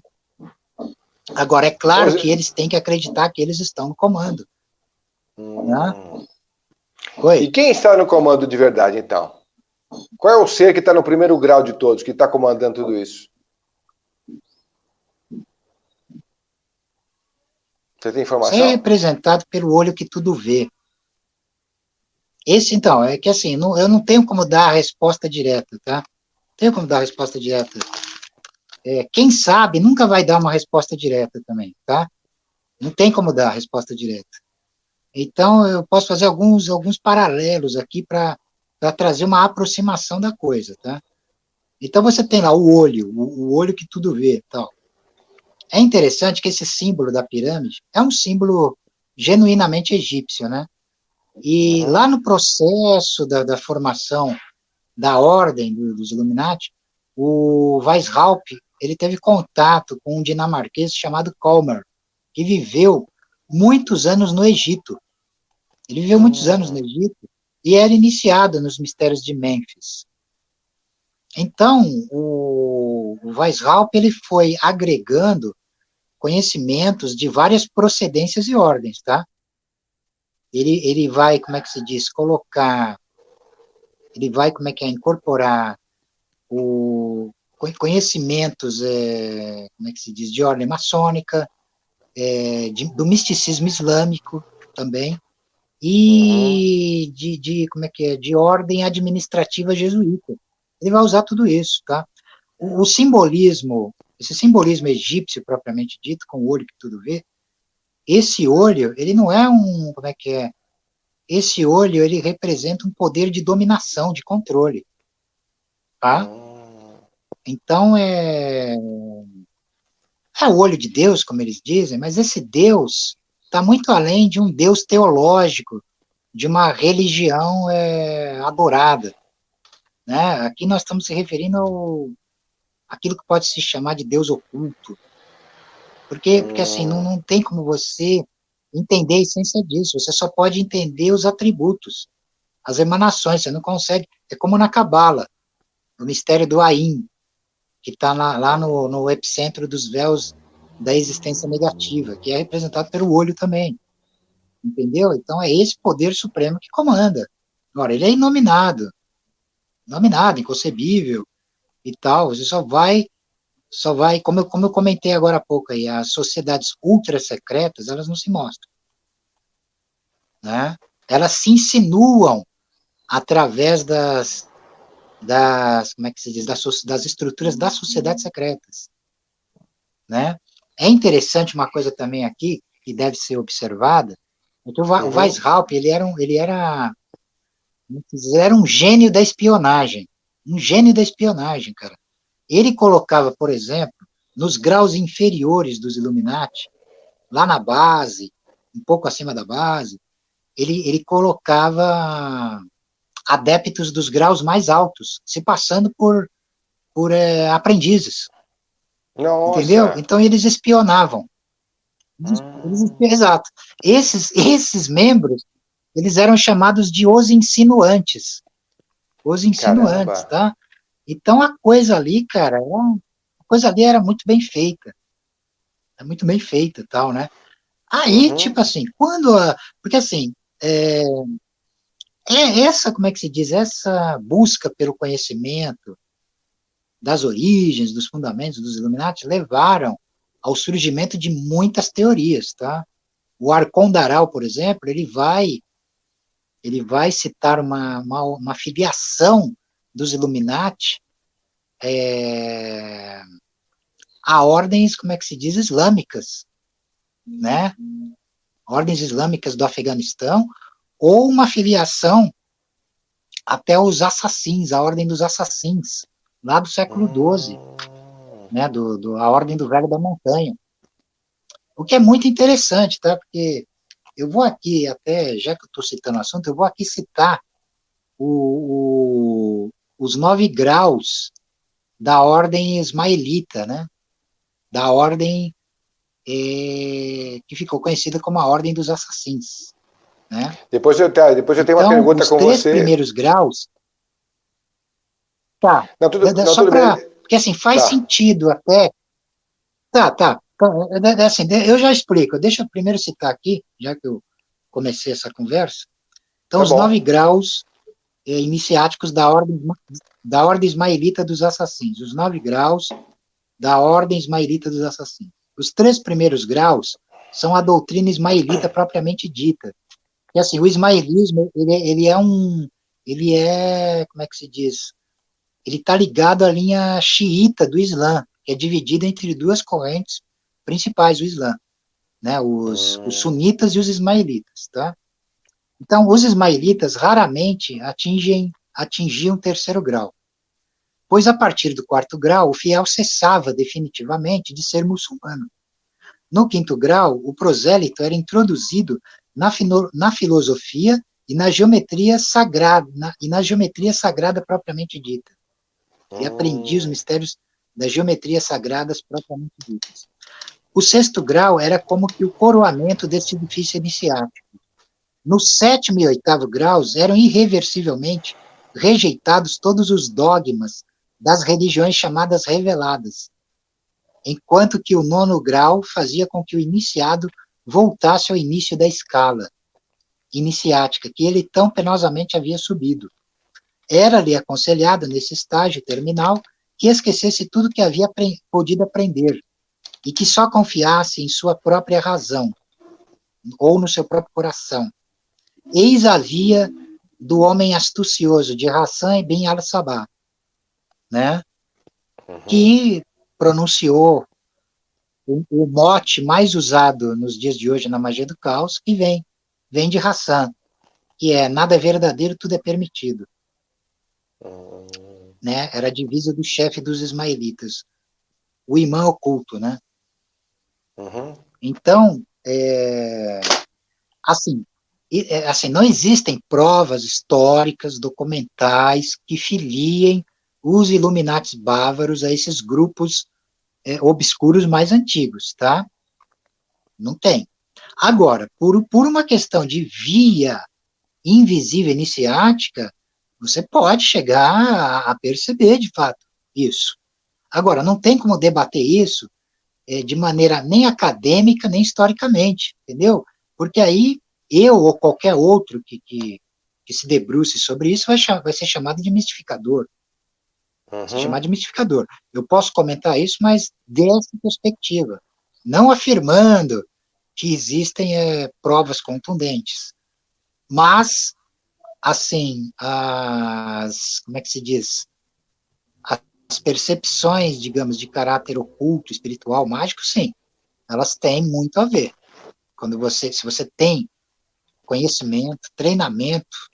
S2: Agora, é claro que eles têm que acreditar que eles estão no comando. Né?
S1: E quem está no comando de verdade, então? Qual é o ser que está no primeiro grau de todos, que está comandando tudo isso? Você tem informação?
S2: Isso é representado pelo olho que tudo vê. Esse, então, é que assim, eu não tenho como dar a resposta direta, tá? Não tenho como dar a resposta direta. Quem sabe nunca vai dar uma resposta direta também, tá? Não tem como dar a resposta direta. Então, eu posso fazer alguns paralelos aqui para trazer uma aproximação da coisa, tá? Então, você tem lá o olho que tudo vê, tal. É interessante que esse símbolo da pirâmide é um símbolo genuinamente egípcio, né? E lá no processo da formação da ordem dos Illuminati, o Weishaupt, ele teve contato com um dinamarquês chamado Colmar, que viveu muitos anos no Egito. Ele viveu muitos anos no Egito e era iniciado nos mistérios de Mênfis. Então, o Weishaupt, ele foi agregando conhecimentos de várias procedências e ordens, tá? Ele vai, como é que se diz, ele vai, como é que é, incorporar conhecimentos, como é que se diz, de ordem maçônica, do misticismo islâmico também, e como é que é, de ordem administrativa jesuíta. Ele vai usar tudo isso, tá? O simbolismo, esse simbolismo egípcio propriamente dito, com o olho que tudo vê, esse olho, ele não é como é que é, esse olho, ele representa um poder de dominação, de controle, tá? Então, é o olho de Deus, como eles dizem, mas esse Deus está muito além de um Deus teológico, de uma religião adorada, né? Aqui nós estamos se referindo àquilo que pode se chamar de Deus oculto, porque assim, não tem como você entender a essência disso, você só pode entender os atributos, as emanações, você não consegue, é como na Cabala, no mistério do Ain, que está lá no epicentro dos véus da existência negativa, que é representado pelo olho também, entendeu? Então é esse poder supremo que comanda. Agora, ele é inominado, inconcebível e tal, você só vai, como eu comentei agora há pouco aí, as sociedades ultra secretas, elas não se mostram, né? Elas se insinuam através como é que se diz, das estruturas das sociedades secretas, né? É interessante uma coisa também aqui, que deve ser observada, é que o Weishaupt, ele era um gênio da espionagem, cara. Ele colocava, por exemplo, nos graus inferiores dos Illuminati, lá na base, um pouco acima da base, ele colocava adeptos dos graus mais altos, se passando por aprendizes. Nossa. Entendeu? Então eles espionavam. Exato. Esses membros, eles eram chamados de os insinuantes. Os insinuantes, tá? Então a coisa ali, cara, a coisa ali era muito bem feita. É muito bem feita, tal, né? Aí, tipo assim, porque assim, como é que se diz? Essa busca pelo conhecimento das origens, dos fundamentos dos Illuminati, levaram ao surgimento de muitas teorias, tá? O Arcon Daral, por exemplo, ele vai citar uma filiação dos Illuminati a ordens, como é que se diz, islâmicas, né? Ordens islâmicas do Afeganistão, ou uma filiação até os assassins, a ordem dos assassins, lá do século XII, né, a ordem do Velho da Montanha. O que é muito interessante, tá? Porque eu vou aqui, até, já que eu estou citando o assunto, eu vou aqui citar os 9 graus da ordem ismaelita, né? Da ordem que ficou conhecida como a Ordem dos Assassins, né?
S1: Depois eu tenho uma pergunta com você. Os
S2: 3 primeiros graus... Tá, só para... Porque, assim, faz sentido até... Tá. Assim, eu já explico. Deixa eu primeiro citar aqui, já que eu comecei essa conversa. Então, os 9 graus iniciáticos da ordem ismaelita dos assassinos. Os 9 graus da ordem ismaelita dos assassinos. Os 3 primeiros graus são a doutrina ismaelita propriamente dita. E assim, o ismaelismo, ele é, como é que se diz? Ele está ligado à linha xiita do Islã, que é dividida entre 2 correntes principais do Islã, né? Os sunitas e os ismaelitas, tá? Então, os ismaelitas raramente atingiam o 3º grau, pois a partir do 4º grau, o fiel cessava definitivamente de ser muçulmano. No 5º grau, o prosélito era introduzido na filosofia e na geometria sagrada propriamente dita. E aprendia os mistérios das geometrias sagradas propriamente ditas. O 6º grau era como que o coroamento desse edifício iniciático. No 7º e 8º graus eram irreversivelmente rejeitados todos os dogmas das religiões chamadas reveladas, enquanto que o 9º grau fazia com que o iniciado voltasse ao início da escala iniciática, que ele tão penosamente havia subido. Era-lhe aconselhado, nesse estágio terminal, que esquecesse tudo que havia podido aprender, e que só confiasse em sua própria razão, ou no seu próprio coração. Eis a via do homem astucioso, de Hassan ibn al-Sabah, né? Que pronunciou o mote mais usado nos dias de hoje na magia do caos, que vem de Hassan, que é nada é verdadeiro, tudo é permitido. Né? Era a divisa do chefe dos ismaelitas, o imã oculto, né? Então, assim, não existem provas históricas, documentais, que filiem os Illuminatis bávaros a esses grupos obscuros mais antigos, tá? Não tem. Agora, por uma questão de via invisível iniciática, você pode chegar a perceber, de fato, isso. Agora, não tem como debater isso de maneira nem acadêmica, nem historicamente, entendeu? Porque aí, eu ou qualquer outro que se debruce sobre isso vai ser chamado de mistificador. Se chamar de mistificador. Eu posso comentar isso, mas dessa perspectiva, não afirmando que existem provas contundentes, mas, assim, como é que se diz? As percepções, digamos, de caráter oculto, espiritual, mágico, sim, elas têm muito a ver. Se você tem conhecimento, treinamento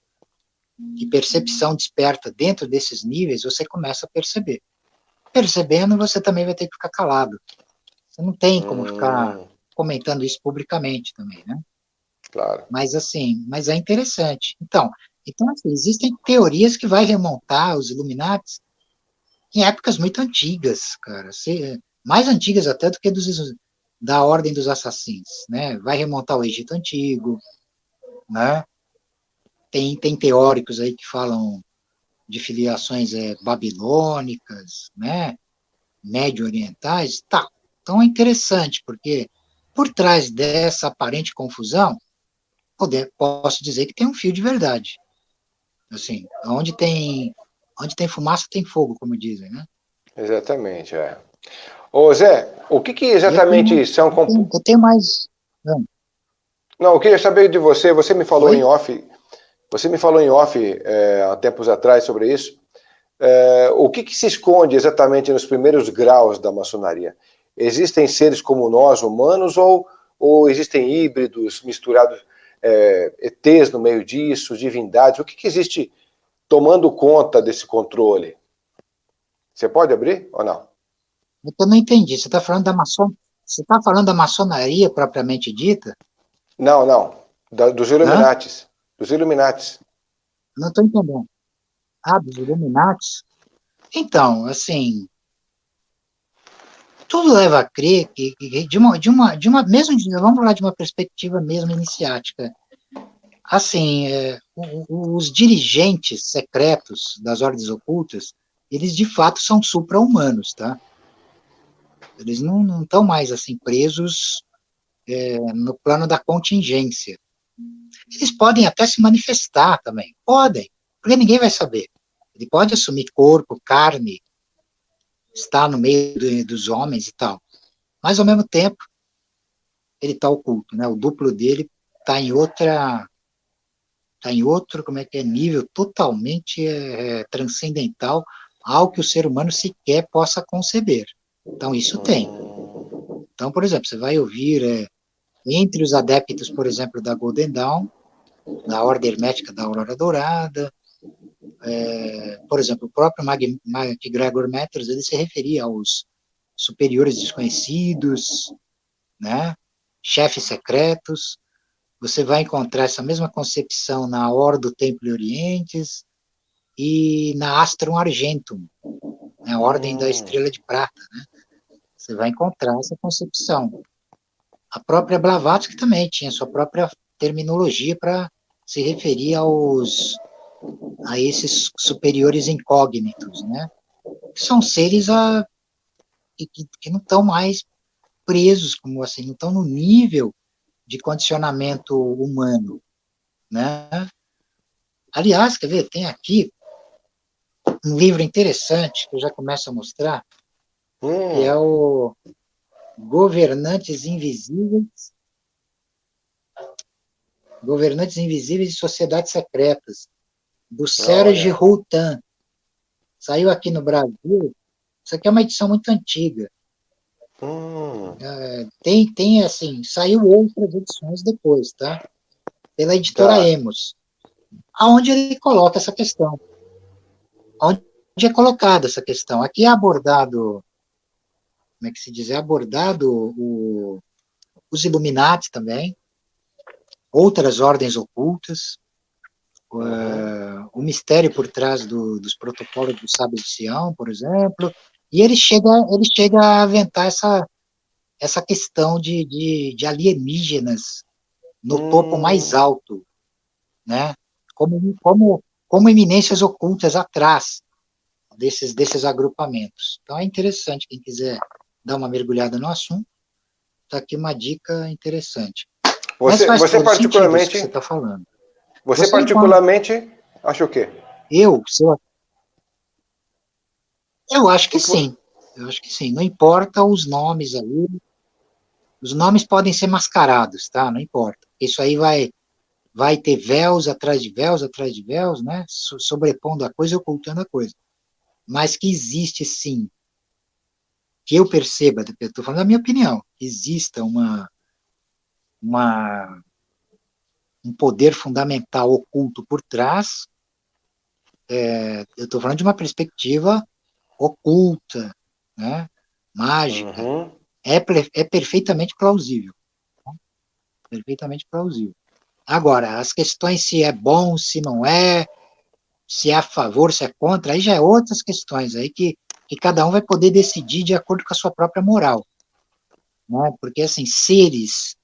S2: e percepção desperta dentro desses níveis, você começa a perceber. Percebendo, você também vai ter que ficar calado. Você não tem como ficar comentando isso publicamente também, né?
S1: Claro.
S2: Mas, assim, é interessante. Então assim, existem teorias que vai remontar os Illuminatis em épocas muito antigas, cara. Mais antigas até do que da Ordem dos Assassins, né? Vai remontar ao Egito Antigo, né? Tem teóricos aí que falam de filiações babilônicas, né? Médio-orientais, tá. Então é interessante, porque por trás dessa aparente confusão, posso dizer que tem um fio de verdade. Assim, onde tem fumaça, tem fogo, como dizem, né?
S1: Exatamente, Ô, Zé, o que exatamente são...
S2: Eu tenho mais...
S1: Não, eu queria saber de você, você me falou
S2: Oi?
S1: em off há tempos atrás sobre isso. O que se esconde exatamente nos primeiros graus da maçonaria? Existem seres como nós, humanos, ou existem híbridos misturados, ETs no meio disso, divindades? O que existe tomando conta desse controle? Você pode abrir ou não?
S2: Eu não entendi. Você está falando Você está falando da maçonaria propriamente dita?
S1: Não. Dos Illuminatis. Dos Illuminatis.
S2: Não estou entendendo. Dos Illuminatis? Então, assim, tudo leva a crer que vamos falar de uma perspectiva mesmo iniciática. Assim, os dirigentes secretos das ordens ocultas, eles de fato são supra-humanos, tá? Eles não estão mais assim presos no plano da contingência. Eles podem até se manifestar também, podem, porque ninguém vai saber. Ele pode assumir corpo, carne, estar no meio dos homens e tal, mas ao mesmo tempo ele está oculto, né? O duplo dele está em outro, como é que é, nível totalmente transcendental ao que o ser humano sequer possa conceber. Então isso tem. Então, por exemplo, você vai ouvir entre os adeptos, por exemplo, da Golden Dawn, da Ordem Hermética da Aurora Dourada, por exemplo, o próprio MacGregor Matters, ele se referia aos superiores desconhecidos, né, chefes secretos. Você vai encontrar essa mesma concepção na Ordem do Templo Orientes e na Astrum Argentum, né, a Ordem da Estrela de Prata, né? Você vai encontrar essa concepção. A própria Blavatsky também tinha sua própria terminologia para se referir a esses superiores incógnitos, né? são seres que não estão mais presos, como assim, não estão no nível de condicionamento humano, né? Aliás, quer ver, tem aqui um livro interessante que eu já começo a mostrar, que é o Governantes Invisíveis e Sociedades Secretas, do Serge Routan. Saiu aqui no Brasil. Isso aqui é uma edição muito antiga. Tem assim, saiu outras edições depois, tá? Pela editora Emos, aonde ele coloca essa questão. Onde é colocada essa questão. Aqui é abordado, como é que se diz? É abordado os Illuminati também, outras ordens ocultas, o mistério por trás dos protocolos do Sábio de Sião, por exemplo, e ele chega a aventar essa questão de alienígenas no topo mais alto, né? Como eminências ocultas atrás desses agrupamentos. Então é interessante, quem quiser dar uma mergulhada no assunto, está aqui uma dica interessante. Mas faz
S1: você
S2: todo
S1: particularmente,
S2: sentido isso que você está falando.
S1: Você particularmente acha o quê?
S2: Eu acho que sim. Eu acho que sim. Não importa os nomes ali. Os nomes podem ser mascarados, tá? Não importa. Isso aí vai ter véus atrás de véus, né? Sobrepondo a coisa e ocultando a coisa. Mas que existe, sim, que eu perceba, eu estou falando da minha opinião, que exista um poder fundamental oculto por trás, eu estou falando de uma perspectiva oculta, né? Mágica, é perfeitamente plausível. Tá? Perfeitamente plausível. Agora, as questões se é bom, se não é, se é a favor, se é contra, aí já é outras questões aí que cada um vai poder decidir de acordo com a sua própria moral. Né? Porque, assim, seres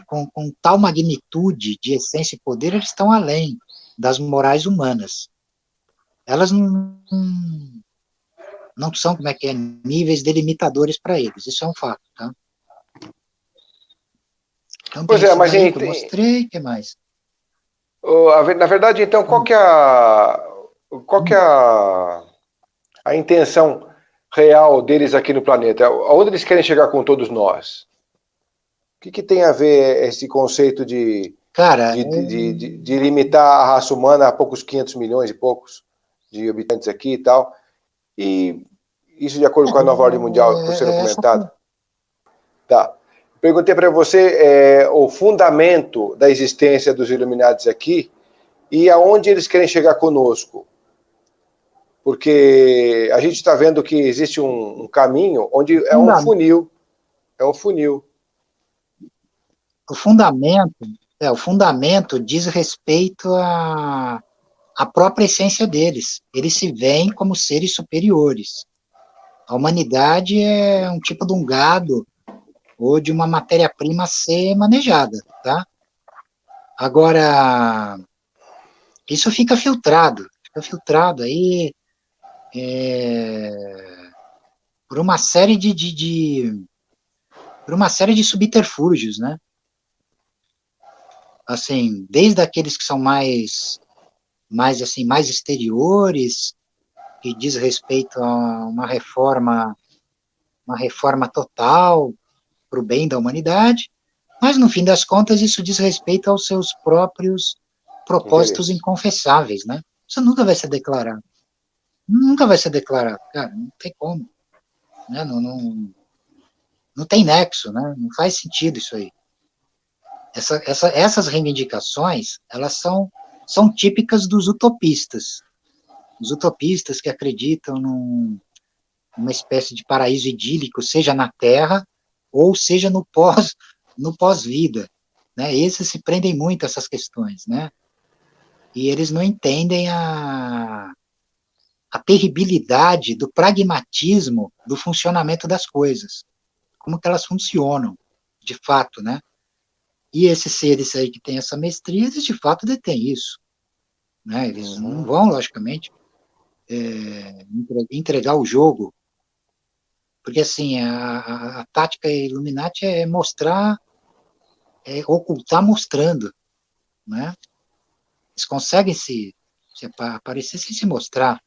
S2: com tal magnitude de essência e poder, eles estão além das morais humanas. Elas não são, como é que é, níveis delimitadores para eles, isso é um fato, tá? Então,
S1: Pois
S2: tem isso
S1: mas
S2: daí que eu mostrei, o que mais?
S1: Na verdade, então, qual que é a intenção real deles aqui no planeta? Aonde eles querem chegar com todos nós? O que tem a ver esse conceito de limitar a raça humana a poucos 500 milhões e poucos de habitantes aqui e tal? E isso de acordo com a nova ordem mundial que está sendo comentado? Tá. Perguntei para você o fundamento da existência dos Illuminati aqui e aonde eles querem chegar conosco. Porque a gente está vendo que existe um caminho onde é um funil. É um funil.
S2: O fundamento diz respeito à própria essência deles. Eles se veem como seres superiores. A humanidade é um tipo de um gado ou de uma matéria-prima a ser manejada, tá? Agora, isso fica filtrado aí por uma série por uma série de subterfúgios, né? Assim, desde aqueles que são mais exteriores, que diz respeito a uma reforma total para o bem da humanidade, mas no fim das contas isso diz respeito aos seus próprios propósitos inconfessáveis, né? Isso nunca vai ser declarado. Nunca vai ser declarado, cara, não tem como. Né? Não tem nexo, né? Não faz sentido isso aí. Essas reivindicações, elas são típicas dos utopistas. Os utopistas que acreditam numa espécie de paraíso idílico, seja na Terra ou seja no pós-vida. Né? Esses se prendem muito a essas questões, né? E eles não entendem a terribilidade do pragmatismo do funcionamento das coisas, como que elas funcionam, de fato, né? E esses seres aí que têm essa mestria, eles de fato detêm isso. Né? Eles não vão, logicamente, entregar o jogo, porque assim, a tática Illuminati é mostrar, ocultar mostrando, né? Eles conseguem se aparecer sem se mostrar.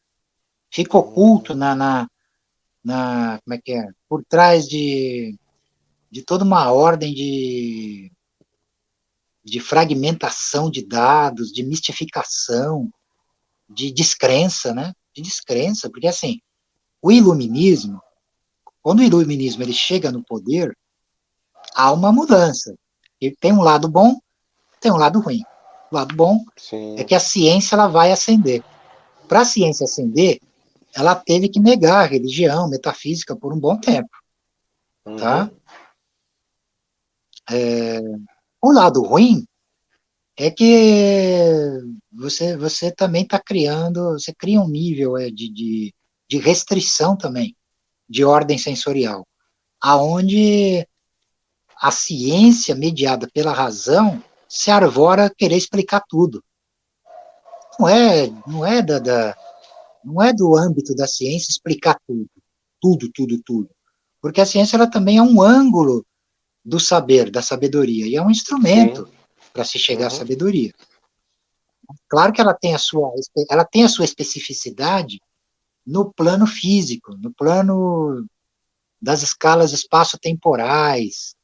S2: Fica oculto como é que é? Por trás de toda uma ordem de fragmentação de dados, de mistificação, de descrença, né? De descrença, porque assim, o iluminismo, quando o iluminismo ele chega no poder, há uma mudança. Ele tem um lado bom, tem um lado ruim. O lado bom é que a ciência ela vai ascender. Para a ciência ascender, ela teve que negar a religião, metafísica por um bom tempo. Tá? O lado ruim é que você também está criando, você cria um nível de restrição também, de ordem sensorial, aonde a ciência mediada pela razão se arvora a querer explicar tudo. Não é do âmbito da ciência explicar tudo. Porque a ciência ela também é um ângulo do saber, da sabedoria, e é um instrumento para se chegar à sabedoria. Claro que ela tem a sua especificidade no plano físico, no plano das escalas espaço-temporais.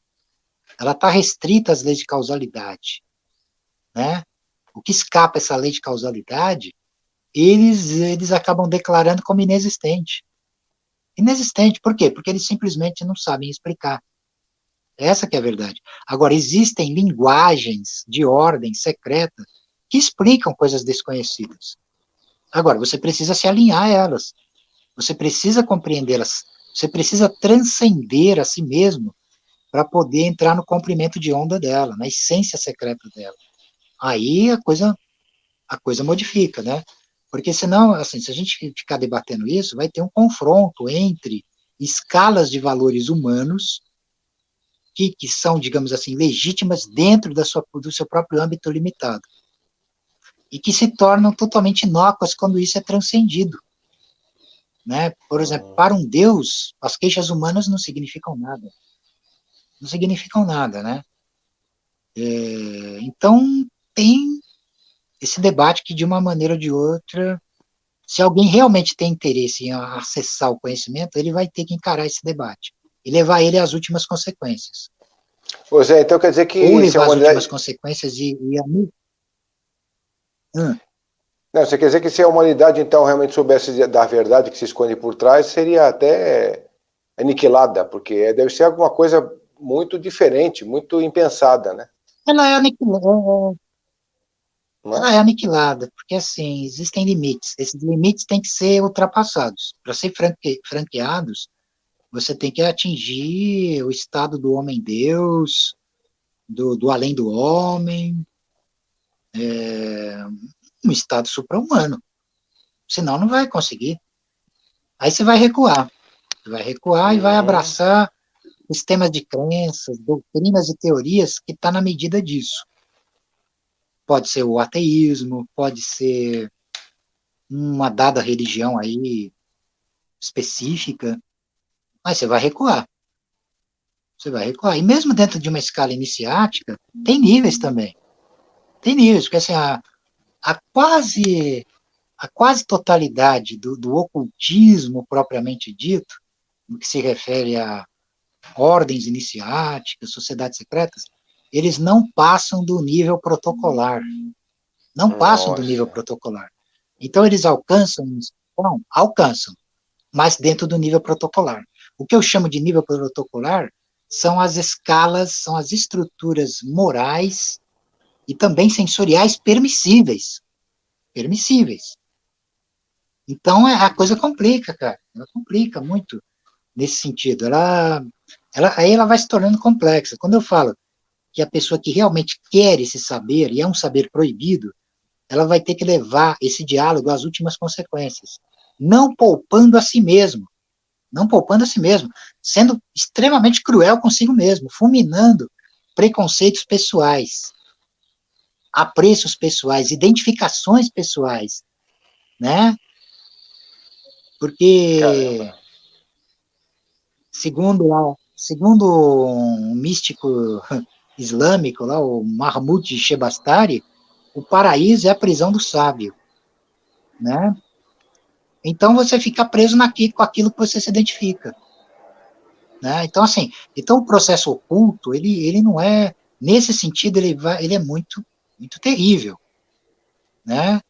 S2: Ela está restrita às leis de causalidade, né? O que escapa essa lei de causalidade, eles acabam declarando como inexistente. Inexistente, por quê? Porque eles simplesmente não sabem explicar. Essa que é a verdade. Agora, existem linguagens de ordem secreta que explicam coisas desconhecidas. Agora, você precisa se alinhar a elas. Você precisa compreendê-las. Você precisa transcender a si mesmo para poder entrar no comprimento de onda dela, na essência secreta dela. Aí a coisa modifica, né? Porque senão, assim, se a gente ficar debatendo isso, vai ter um confronto entre escalas de valores humanos que são, digamos assim, legítimas dentro do seu próprio âmbito limitado. E que se tornam totalmente inócuas quando isso é transcendido. Né? Por exemplo, para um Deus, as queixas humanas não significam nada. Não significam nada, né? Então, tem esse debate que, de uma maneira ou de outra, se alguém realmente tem interesse em acessar o conhecimento, ele vai ter que encarar esse debate e levar ele às últimas consequências.
S1: Pois é, então quer dizer que...
S2: Ou levar as últimas consequências
S1: Não, você quer dizer que se a humanidade, então, realmente soubesse da verdade que se esconde por trás, seria até aniquilada, porque deve ser alguma coisa muito diferente, muito impensada, né?
S2: Ela é aniquilada, porque, assim, existem limites. Esses limites têm que ser ultrapassados. Para ser franqueados, você tem que atingir o estado do homem-deus, do além do homem, um estado supra-humano. Senão não vai conseguir. Aí você vai recuar. Você vai recuar e vai abraçar sistemas de crenças, doutrinas e teorias que está na medida disso. Pode ser o ateísmo, pode ser uma dada religião aí específica, mas você vai recuar. Você vai recuar. E mesmo dentro de uma escala iniciática, tem níveis também. Tem níveis, porque assim, a quase totalidade do ocultismo propriamente dito, no que se refere a ordens iniciáticas, sociedades secretas, eles não passam do nível protocolar. Não passam do nível protocolar. Então, eles alcançam, mas dentro do nível protocolar. O que eu chamo de nível protocolar são as escalas, são as estruturas morais e também sensoriais permissíveis. Permissíveis. Então, a coisa complica, cara. Ela complica muito nesse sentido. Aí ela vai se tornando complexa. Quando eu falo que a pessoa que realmente quer esse saber, e é um saber proibido, ela vai ter que levar esse diálogo às últimas consequências, não poupando a si mesmo, sendo extremamente cruel consigo mesmo, fulminando preconceitos pessoais, apreços pessoais, identificações pessoais, né? Porque,
S1: Caramba.
S2: segundo um místico islâmico, lá, o Mahmoud Shebastari, o paraíso é a prisão do sábio, né? Então você fica preso com aquilo que você se identifica, né? Então, assim, então o processo oculto, ele não é, nesse sentido, ele é muito, muito terrível, né?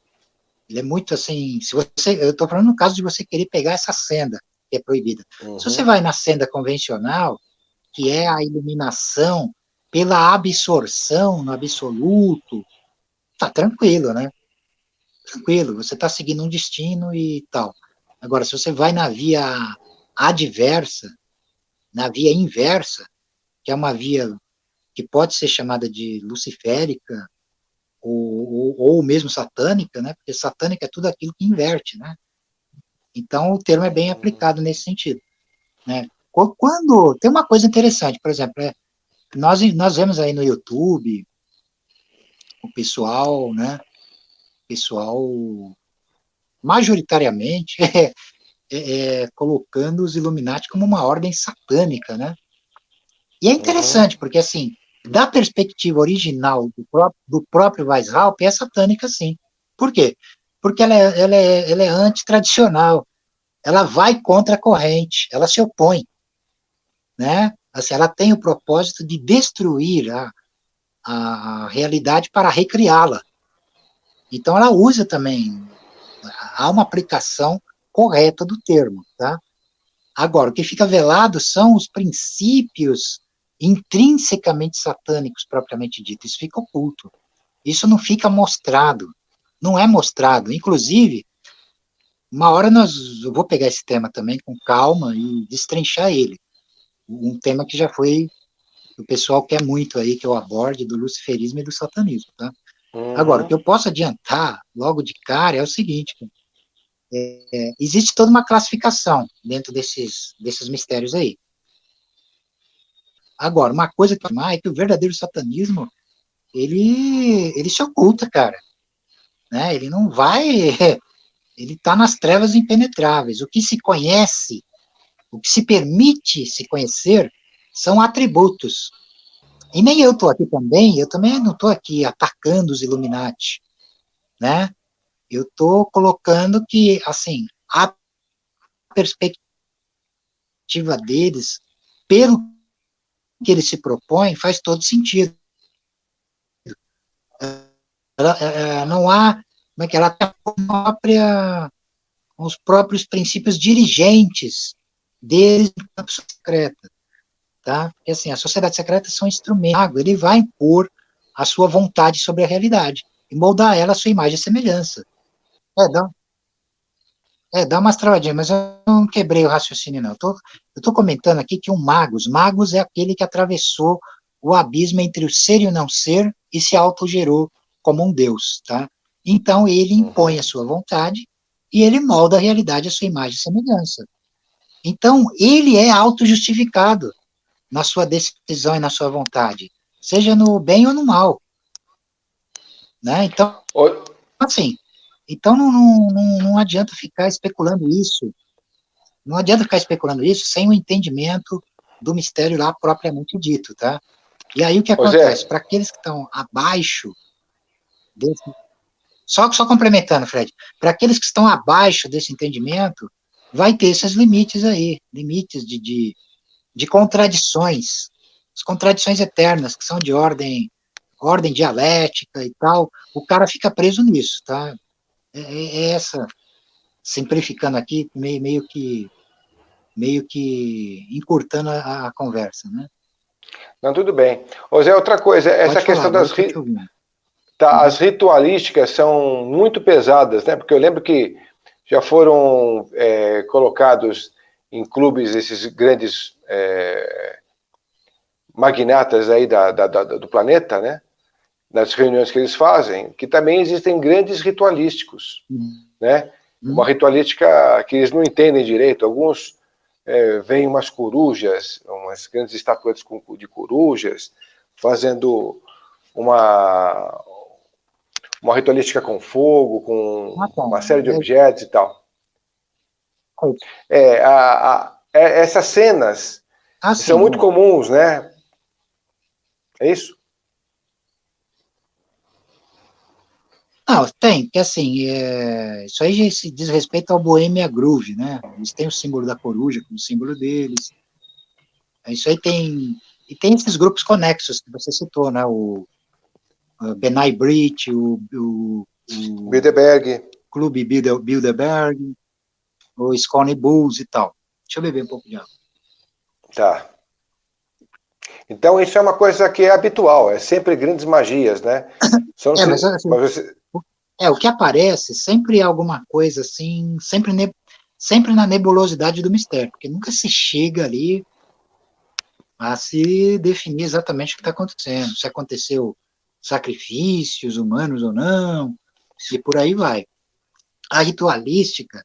S2: Ele é muito assim, se você, eu estou falando no caso de você querer pegar essa senda que é proibida. Se você
S1: Uhum.
S2: vai na senda convencional, que é a iluminação pela absorção no absoluto, tá tranquilo, né? Tranquilo, você está seguindo um destino e tal. Agora, se você vai na via adversa, na via inversa, que é uma via que pode ser chamada de luciférica ou mesmo satânica, né? Porque satânica é tudo aquilo que inverte, né? Então, o termo é bem aplicado nesse sentido, né? Quando tem uma coisa interessante, por exemplo, nós vemos aí no YouTube o pessoal, né? Pessoal majoritariamente colocando os Illuminati como uma ordem satânica, né? E é
S1: Uhum.
S2: interessante, porque, assim, da perspectiva original do próprio Weishaupt, é satânica, sim. Por quê? Porque ela é antitradicional, ela vai contra a corrente, ela se opõe, né? Assim, ela tem o propósito de destruir a realidade para recriá-la. Então, ela usa também, há uma aplicação correta do termo, tá? Agora, o que fica velado são os princípios intrinsecamente satânicos, propriamente dito. Isso fica oculto. Isso não fica mostrado. Não é mostrado. Inclusive, uma hora eu vou pegar esse tema também com calma e destrinchar ele. Um tema que já foi, o pessoal quer muito aí que eu aborde, do luciferismo e do satanismo, tá? Agora, o
S1: Uhum.
S2: que eu posso adiantar logo de cara é o seguinte: existe toda uma classificação dentro desses mistérios aí. Agora, uma coisa que é que o verdadeiro satanismo, ele se oculta, cara, né? Ele não vai, ele está nas trevas impenetráveis. O que se conhece, o que se permite se conhecer, são atributos. E nem eu estou aqui também, eu também não estou aqui atacando os Illuminati, né? Eu estou colocando que, assim, a perspectiva deles, pelo que eles se propõem, faz todo sentido. Não há, como é que ela tem os próprios princípios dirigentes deles na secreta, tá? Porque assim, a sociedade secreta são instrumentos, ele vai impor a sua vontade sobre a realidade e moldar ela à sua imagem e semelhança. É, dá, dá umas travadinhas, mas eu não quebrei o raciocínio, não. Eu tô comentando aqui que magos é aquele que atravessou o abismo entre o ser e o não ser e se autogerou como um deus, tá? Então ele impõe
S1: Uhum.
S2: a sua vontade e ele molda a realidade à sua imagem e semelhança. Então ele é autojustificado na sua decisão e na sua vontade, seja no bem ou no mal, né? Então, assim, então não adianta ficar especulando isso. Não adianta ficar especulando isso sem o entendimento do mistério lá propriamente dito, tá? E aí o que
S1: Ô
S2: acontece?
S1: Zé,
S2: Para aqueles que estão abaixo desse. Só complementando, Fred, para aqueles que estão abaixo desse entendimento, vai ter esses limites aí, limites de contradições, as contradições eternas, que são de ordem dialética e tal, o cara fica preso nisso, tá? É essa, simplificando aqui, meio que encurtando a conversa, né?
S1: não, tudo bem. Ô Zé, outra coisa, essa
S2: Pode falar,
S1: questão
S2: agora eu estou te ouvindo.
S1: tá,
S2: Uhum.
S1: as ritualísticas são muito pesadas, né? Porque eu lembro que já foram colocados em clubes esses grandes magnatas aí do planeta, né? Nas reuniões que eles fazem, que também existem grandes ritualísticos, né? Uma
S2: Uhum.
S1: ritualística que eles não entendem direito. Alguns veem umas corujas, umas grandes estatuetas de corujas, fazendo uma, uma ritualística com fogo,
S2: Ah,
S1: com
S2: tá.
S1: uma série de objetos e tal. Essas cenas são muito comuns, né? É isso?
S2: Não, tem, porque assim, isso aí já se diz respeito ao Bohemia Groove, né? Eles têm o símbolo da coruja como símbolo deles. Isso aí tem. E tem esses grupos conexos que você citou, né? O Benai Brit, o
S1: Bilderberg.
S2: Clube Bilderberg, o Scone Bulls e tal. Deixa eu beber um pouco de água.
S1: Tá. Então isso é uma coisa que é habitual, é sempre grandes magias, né?
S2: Mas assim, o que aparece sempre é alguma coisa assim, sempre na nebulosidade do mistério, porque nunca se chega ali a se definir exatamente o que está acontecendo, se aconteceu sacrifícios humanos ou não, e por aí vai. A ritualística,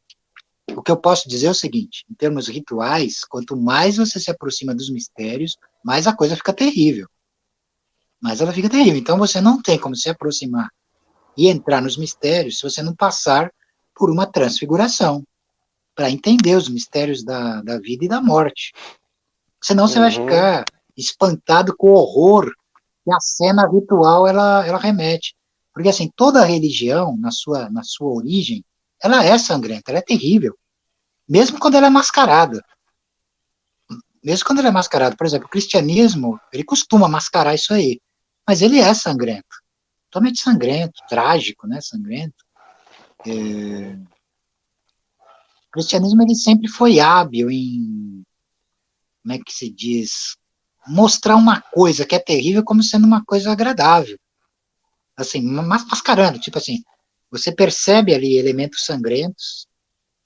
S2: o que eu posso dizer é o seguinte, em termos rituais, quanto mais você se aproxima dos mistérios, mais a coisa fica terrível. Mais ela fica terrível. Então você não tem como se aproximar e entrar nos mistérios se você não passar por uma transfiguração, para entender os mistérios da vida e da morte. Senão você vai ficar espantado com o horror que a cena ritual ela remete. Porque assim, toda religião, na sua origem, ela é sangrenta, ela é terrível. Mesmo quando ela é mascarada. Mesmo quando ela é mascarada. Por exemplo, o cristianismo, ele costuma mascarar isso aí. Mas ele é sangrento. Totalmente sangrento, trágico, né? Sangrento. O cristianismo, ele sempre foi hábil em, como é que se diz, mostrar uma coisa que é terrível como sendo uma coisa agradável. Assim, mascarando, tipo assim, você percebe ali elementos sangrentos,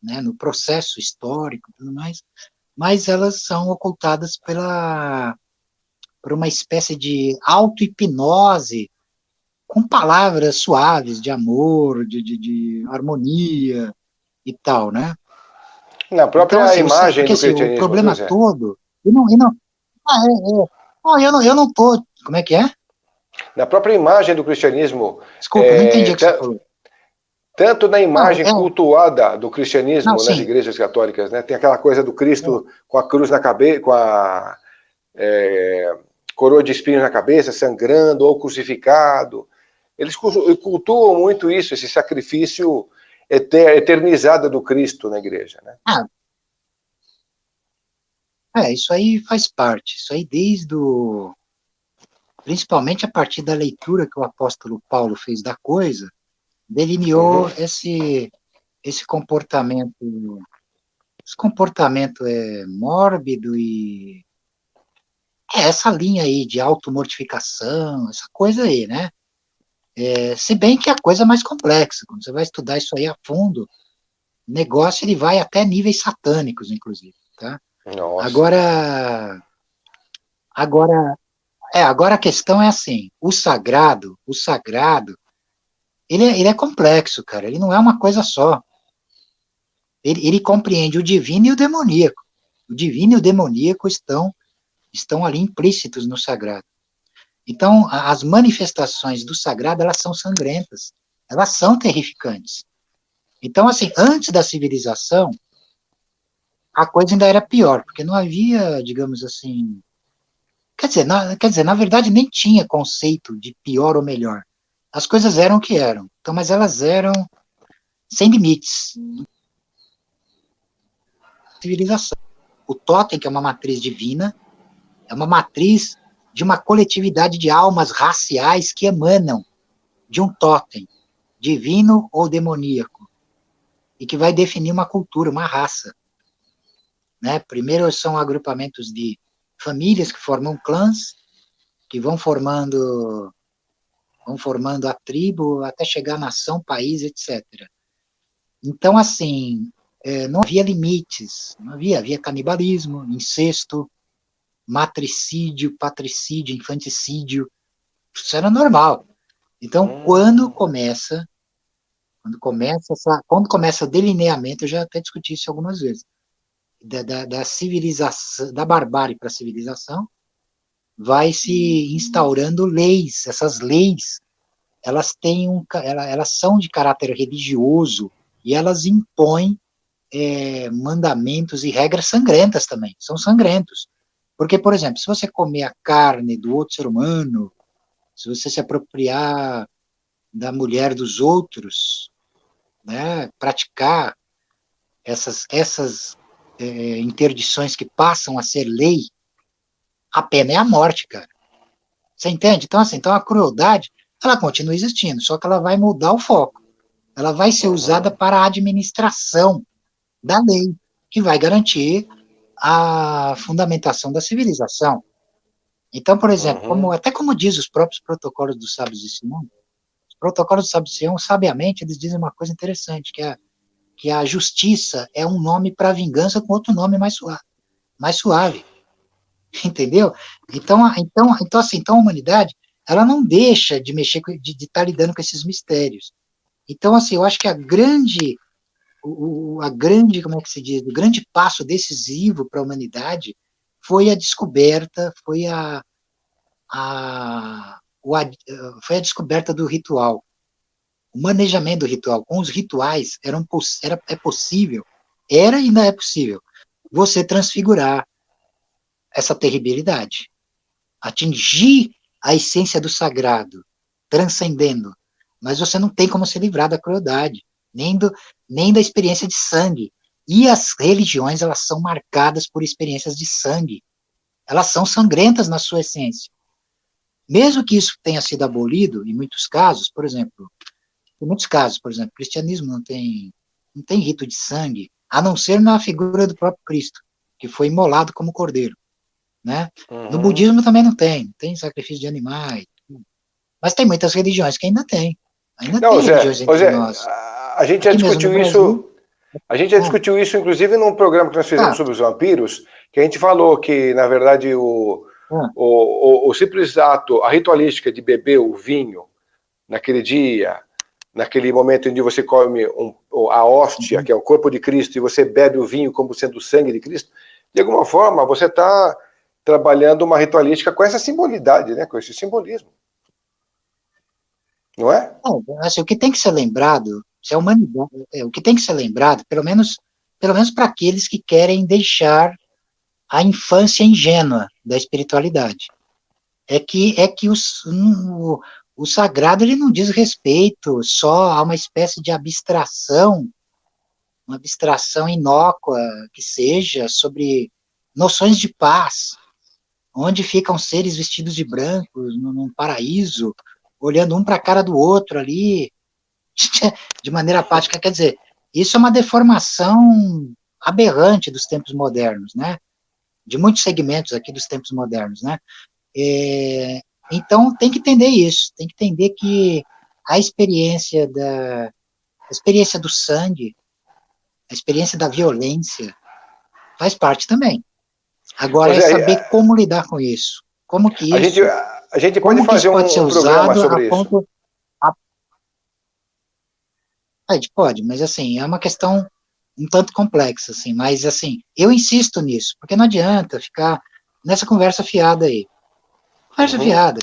S2: né, no processo histórico e tudo mais, mas elas são ocultadas por uma espécie de auto-hipnose com palavras suaves de amor, de harmonia e tal, né?
S1: Na própria
S2: Então, assim,
S1: imagem
S2: porque
S1: do
S2: assim, o
S1: cristianismo,
S2: problema
S1: José.
S2: todo, eu não tô, como é que é?
S1: Na própria imagem do cristianismo,
S2: Desculpa, não entendi o que você falou.
S1: tanto na imagem cultuada do cristianismo nas
S2: sim.
S1: igrejas católicas, né? Tem aquela coisa do Cristo com a cruz na cabeça, com a coroa de espinhos na cabeça, sangrando ou crucificado. Eles cultuam muito isso, esse sacrifício eternizado do Cristo na igreja, né?
S2: Isso aí faz parte. Isso aí principalmente a partir da leitura que o apóstolo Paulo fez da coisa, delineou esse comportamento, mórbido e essa linha aí de automortificação, essa coisa aí, né? Se bem que a coisa é mais complexa, quando você vai estudar isso aí a fundo, o negócio ele vai até níveis satânicos, inclusive, tá?
S1: Nossa.
S2: Agora a questão é assim, o sagrado, ele é complexo, cara, ele não é uma coisa só. Ele compreende o divino e o demoníaco. O divino e o demoníaco estão ali implícitos no sagrado. Então, as manifestações do sagrado, elas são sangrentas, elas são terrificantes. Então, assim, antes da civilização, a coisa ainda era pior, porque não havia, digamos assim, quer dizer, na verdade nem tinha conceito de pior ou melhor. As coisas eram o que eram. Então, mas elas eram sem limites. Civilização. O totem, que é uma matriz divina, é uma matriz de uma coletividade de almas raciais que emanam de um totem, divino ou demoníaco, e que vai definir uma cultura, uma raça. Né? Primeiro são agrupamentos de famílias que formam clãs, que vão formando a tribo até chegar à nação, país, etc. Então, assim, não havia limites, havia canibalismo, incesto, matricídio, patricídio, infanticídio, isso era normal. Então, quando começa o delineamento, eu já até discuti isso algumas vezes, da civilização, da barbárie para a civilização, vai se instaurando leis. Essas leis, elas são de caráter religioso e elas impõem mandamentos e regras sangrentas também, são sangrentos. Porque, por exemplo, se você comer a carne do outro ser humano, se você se apropriar da mulher dos outros, né, praticar essas interdições que passam a ser lei, a pena é a morte, cara. Você entende? Então, assim, então a crueldade, ela continua existindo, só que ela vai mudar o foco. Ela vai ser usada para a administração da lei, que vai garantir a fundamentação da civilização. Então, por exemplo, até como diz os próprios protocolos dos sábios de Sião, os protocolos dos sábios de Sião, sabiamente, eles dizem uma coisa interessante, que a justiça é um nome para a vingança com outro nome mais suave. Entendeu? Então, assim, então a humanidade, ela não deixa de mexer, de estar lidando com esses mistérios. Então, assim, eu acho que a grande, como é que se diz, o grande passo decisivo para a humanidade foi a descoberta, foi a descoberta do ritual, o manejamento do ritual. Com os rituais é possível, era e ainda é possível, você transfigurar essa terribilidade, atingir a essência do sagrado, transcendendo, mas você não tem como se livrar da crueldade, nem da experiência de sangue. E as religiões, elas são marcadas por experiências de sangue. Elas são sangrentas na sua essência. Mesmo que isso tenha sido abolido, em muitos casos, por exemplo, o cristianismo não tem rito de sangue, a não ser na figura do próprio Cristo, que foi imolado como cordeiro. Né? No budismo também não tem sacrifício de animais, mas tem muitas religiões que ainda tem. Ainda tem religiões entre nós.
S1: A gente já discutiu isso. A gente já discutiu isso, inclusive, num programa que nós fizemos sobre os vampiros, que a gente falou que, na verdade, o simples ato, a ritualística de beber o vinho naquele dia, naquele momento em que você come a hóstia, que é o corpo de Cristo, e você bebe o vinho como sendo o sangue de Cristo, de alguma forma você está trabalhando uma ritualística com essa simbolidade, né, com esse simbolismo. Não é?
S2: Assim, o que tem que ser lembrado, se a humanidade, o que tem que ser lembrado, pelo menos para aqueles que querem deixar a infância ingênua da espiritualidade, é que o sagrado, ele não diz respeito só a uma espécie de abstração, uma abstração inócua que seja sobre noções de paz, onde ficam seres vestidos de branco num paraíso, olhando um para a cara do outro ali, de maneira apática. Quer dizer, isso é uma deformação aberrante dos tempos modernos, né? De muitos segmentos aqui dos tempos modernos, né? Então, tem que entender isso, tem que entender que a experiência do sangue, a experiência da violência, faz parte também. Agora é saber como lidar com isso. Como que isso...
S1: A gente pode fazer um programa sobre isso.
S2: A gente pode, mas assim, é uma questão um tanto complexa, assim, mas assim, eu insisto nisso, porque não adianta ficar nessa conversa fiada aí. Conversa fiada,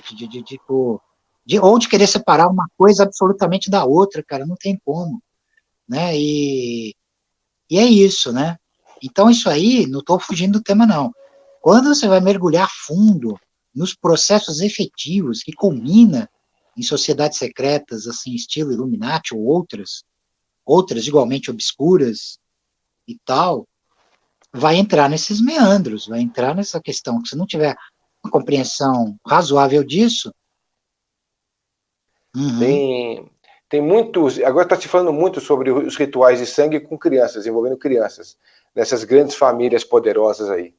S2: ou de querer separar uma coisa absolutamente da outra, cara, não tem como, né, e é isso, né, então isso aí, não estou fugindo do tema não, quando você vai mergulhar fundo nos processos efetivos que culmina em sociedades secretas, assim, estilo Illuminati ou outras igualmente obscuras e tal, vai entrar nesses meandros, vai entrar nessa questão, que se não tiver uma compreensão razoável disso...
S1: Tem muitos... Agora está se falando muito sobre os rituais de sangue com crianças, envolvendo crianças, nessas grandes famílias poderosas aí.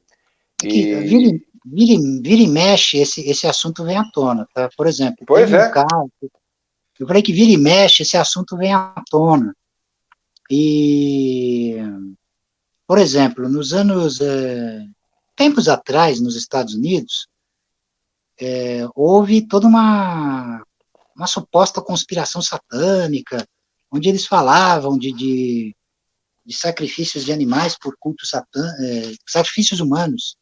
S2: Vira e mexe, esse assunto vem à tona, tá? Por exemplo, caso, eu falei que vira e mexe, esse assunto vem à tona. E, por exemplo, nos tempos atrás, nos Estados Unidos, houve toda uma suposta conspiração satânica, onde eles falavam de sacrifícios de animais por cultos sacrifícios humanos,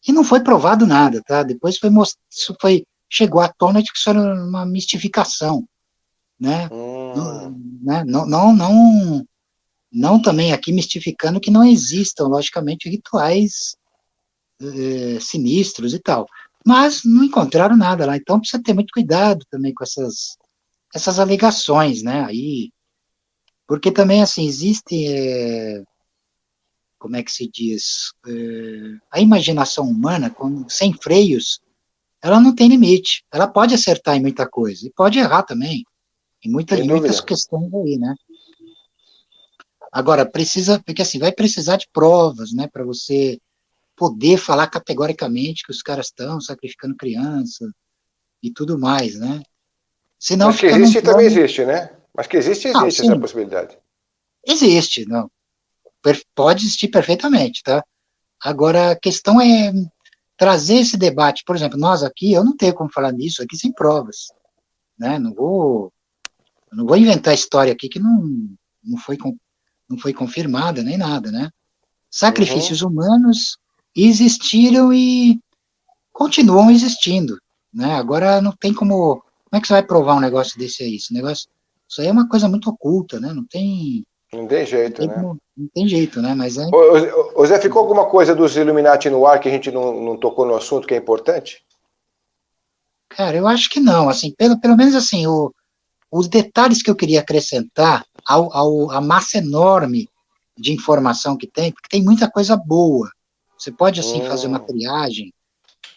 S2: e não foi provado nada, tá? Depois chegou à tona de que isso era uma mistificação, né? Né? Não também aqui mistificando que não existam, logicamente, rituais sinistros e tal. Mas não encontraram nada lá, então precisa ter muito cuidado também com essas alegações, né? Aí, porque também, assim, existe, como é que se diz, a imaginação humana, sem freios, ela não tem limite. Ela pode acertar em muita coisa, e pode errar também, em
S1: Sem
S2: muitas
S1: dúvida.
S2: questões aí, né? Agora, porque assim, vai precisar de provas, né, para você poder falar categoricamente que os caras estão sacrificando criança e tudo mais, né? Senão
S1: Mas que
S2: fica num
S1: existe, também
S2: plano.
S1: existe, né? Mas que existe,
S2: Ah,
S1: existe essa
S2: sim,
S1: possibilidade.
S2: existe, não. Pode existir perfeitamente, tá? Agora, a questão é trazer esse debate. Por exemplo, nós aqui, eu não tenho como falar nisso aqui sem provas, né? Não vou inventar história aqui que não foi, não foi confirmada nem nada, né?
S1: Uhum.
S2: Sacrifícios humanos existiram e continuam existindo, né? Agora não tem como é que você vai provar um negócio desse aí? Isso aí é uma coisa muito oculta, né?
S1: Não tem jeito, né?
S2: Não tem jeito, né? Mas
S1: Ô, Zé, ficou alguma coisa dos Illuminati no ar que a gente não tocou no assunto que é importante?
S2: cara, eu acho que não, assim, pelo menos assim, os detalhes que eu queria acrescentar à massa enorme de informação que tem, porque tem muita coisa boa. Você pode, assim, fazer uma
S1: Hum,
S2: triagem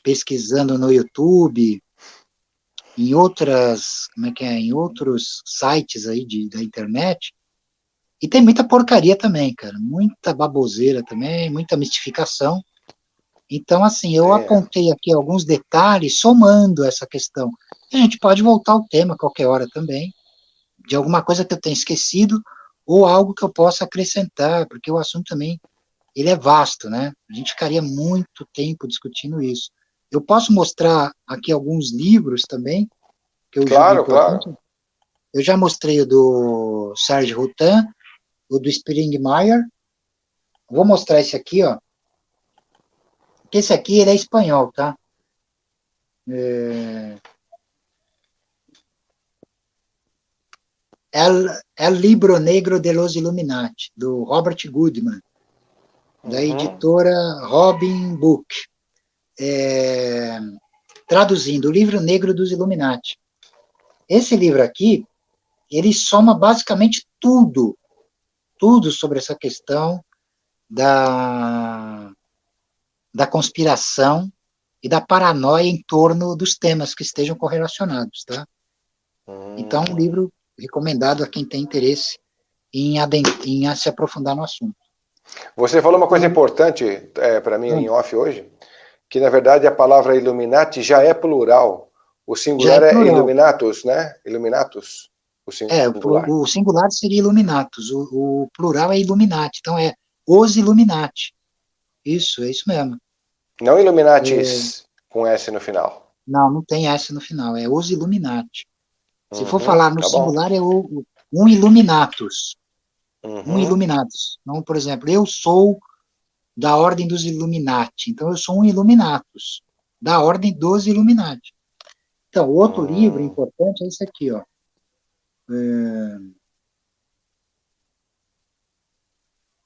S2: pesquisando no YouTube, em outras, como é que é, em outros sites aí da internet, e tem muita porcaria também, cara, muita baboseira também, muita mistificação. Então, assim, eu
S1: tem, é.
S2: apontei aqui alguns detalhes somando essa questão. A gente pode voltar ao tema a qualquer hora também, de alguma coisa que eu tenha esquecido, ou algo que eu possa acrescentar, porque o assunto também, ele é vasto, né? A gente ficaria muito tempo discutindo isso. Eu posso mostrar aqui alguns livros também, que eu julgo
S1: Claro, claro.
S2: importante. Eu já mostrei o do Serge Rutan, o do Springmeier. Vou mostrar esse aqui, ó. Que esse aqui ele é espanhol, tá? É, El Libro Negro de los Illuminati, do Robert Goodman, da
S1: Uhum.
S2: editora Robin Book. É, traduzindo, o livro negro dos Illuminati. Esse livro aqui, ele soma basicamente tudo sobre essa questão da conspiração e da paranoia em torno dos temas que estejam correlacionados, tá? Então, um
S1: Hum.
S2: livro recomendado a quem tem interesse em se aprofundar no assunto.
S1: Você falou uma coisa
S2: O,
S1: importante para mim em off hoje, que na verdade a palavra Illuminati já é plural. O
S2: já
S1: singular
S2: é
S1: é
S2: plural.
S1: Illuminatus, né? Illuminatus, o singular.
S2: O singular seria Illuminatus, o plural é Illuminati, então é os Illuminati. Isso, é isso mesmo.
S1: Não
S2: É,
S1: Illuminatis com S no final.
S2: não tem S no final, é os Illuminati. Se for
S1: Uhum,
S2: falar no
S1: tá bom.
S2: singular, é um Illuminatus. Um
S1: Uhum,
S2: Illuminatus. Então, por exemplo, eu sou da ordem dos Illuminati, então eu sou um Illuminatus, da ordem dos Illuminati. Então, outro livro
S1: uhum,
S2: importante é esse aqui, ó.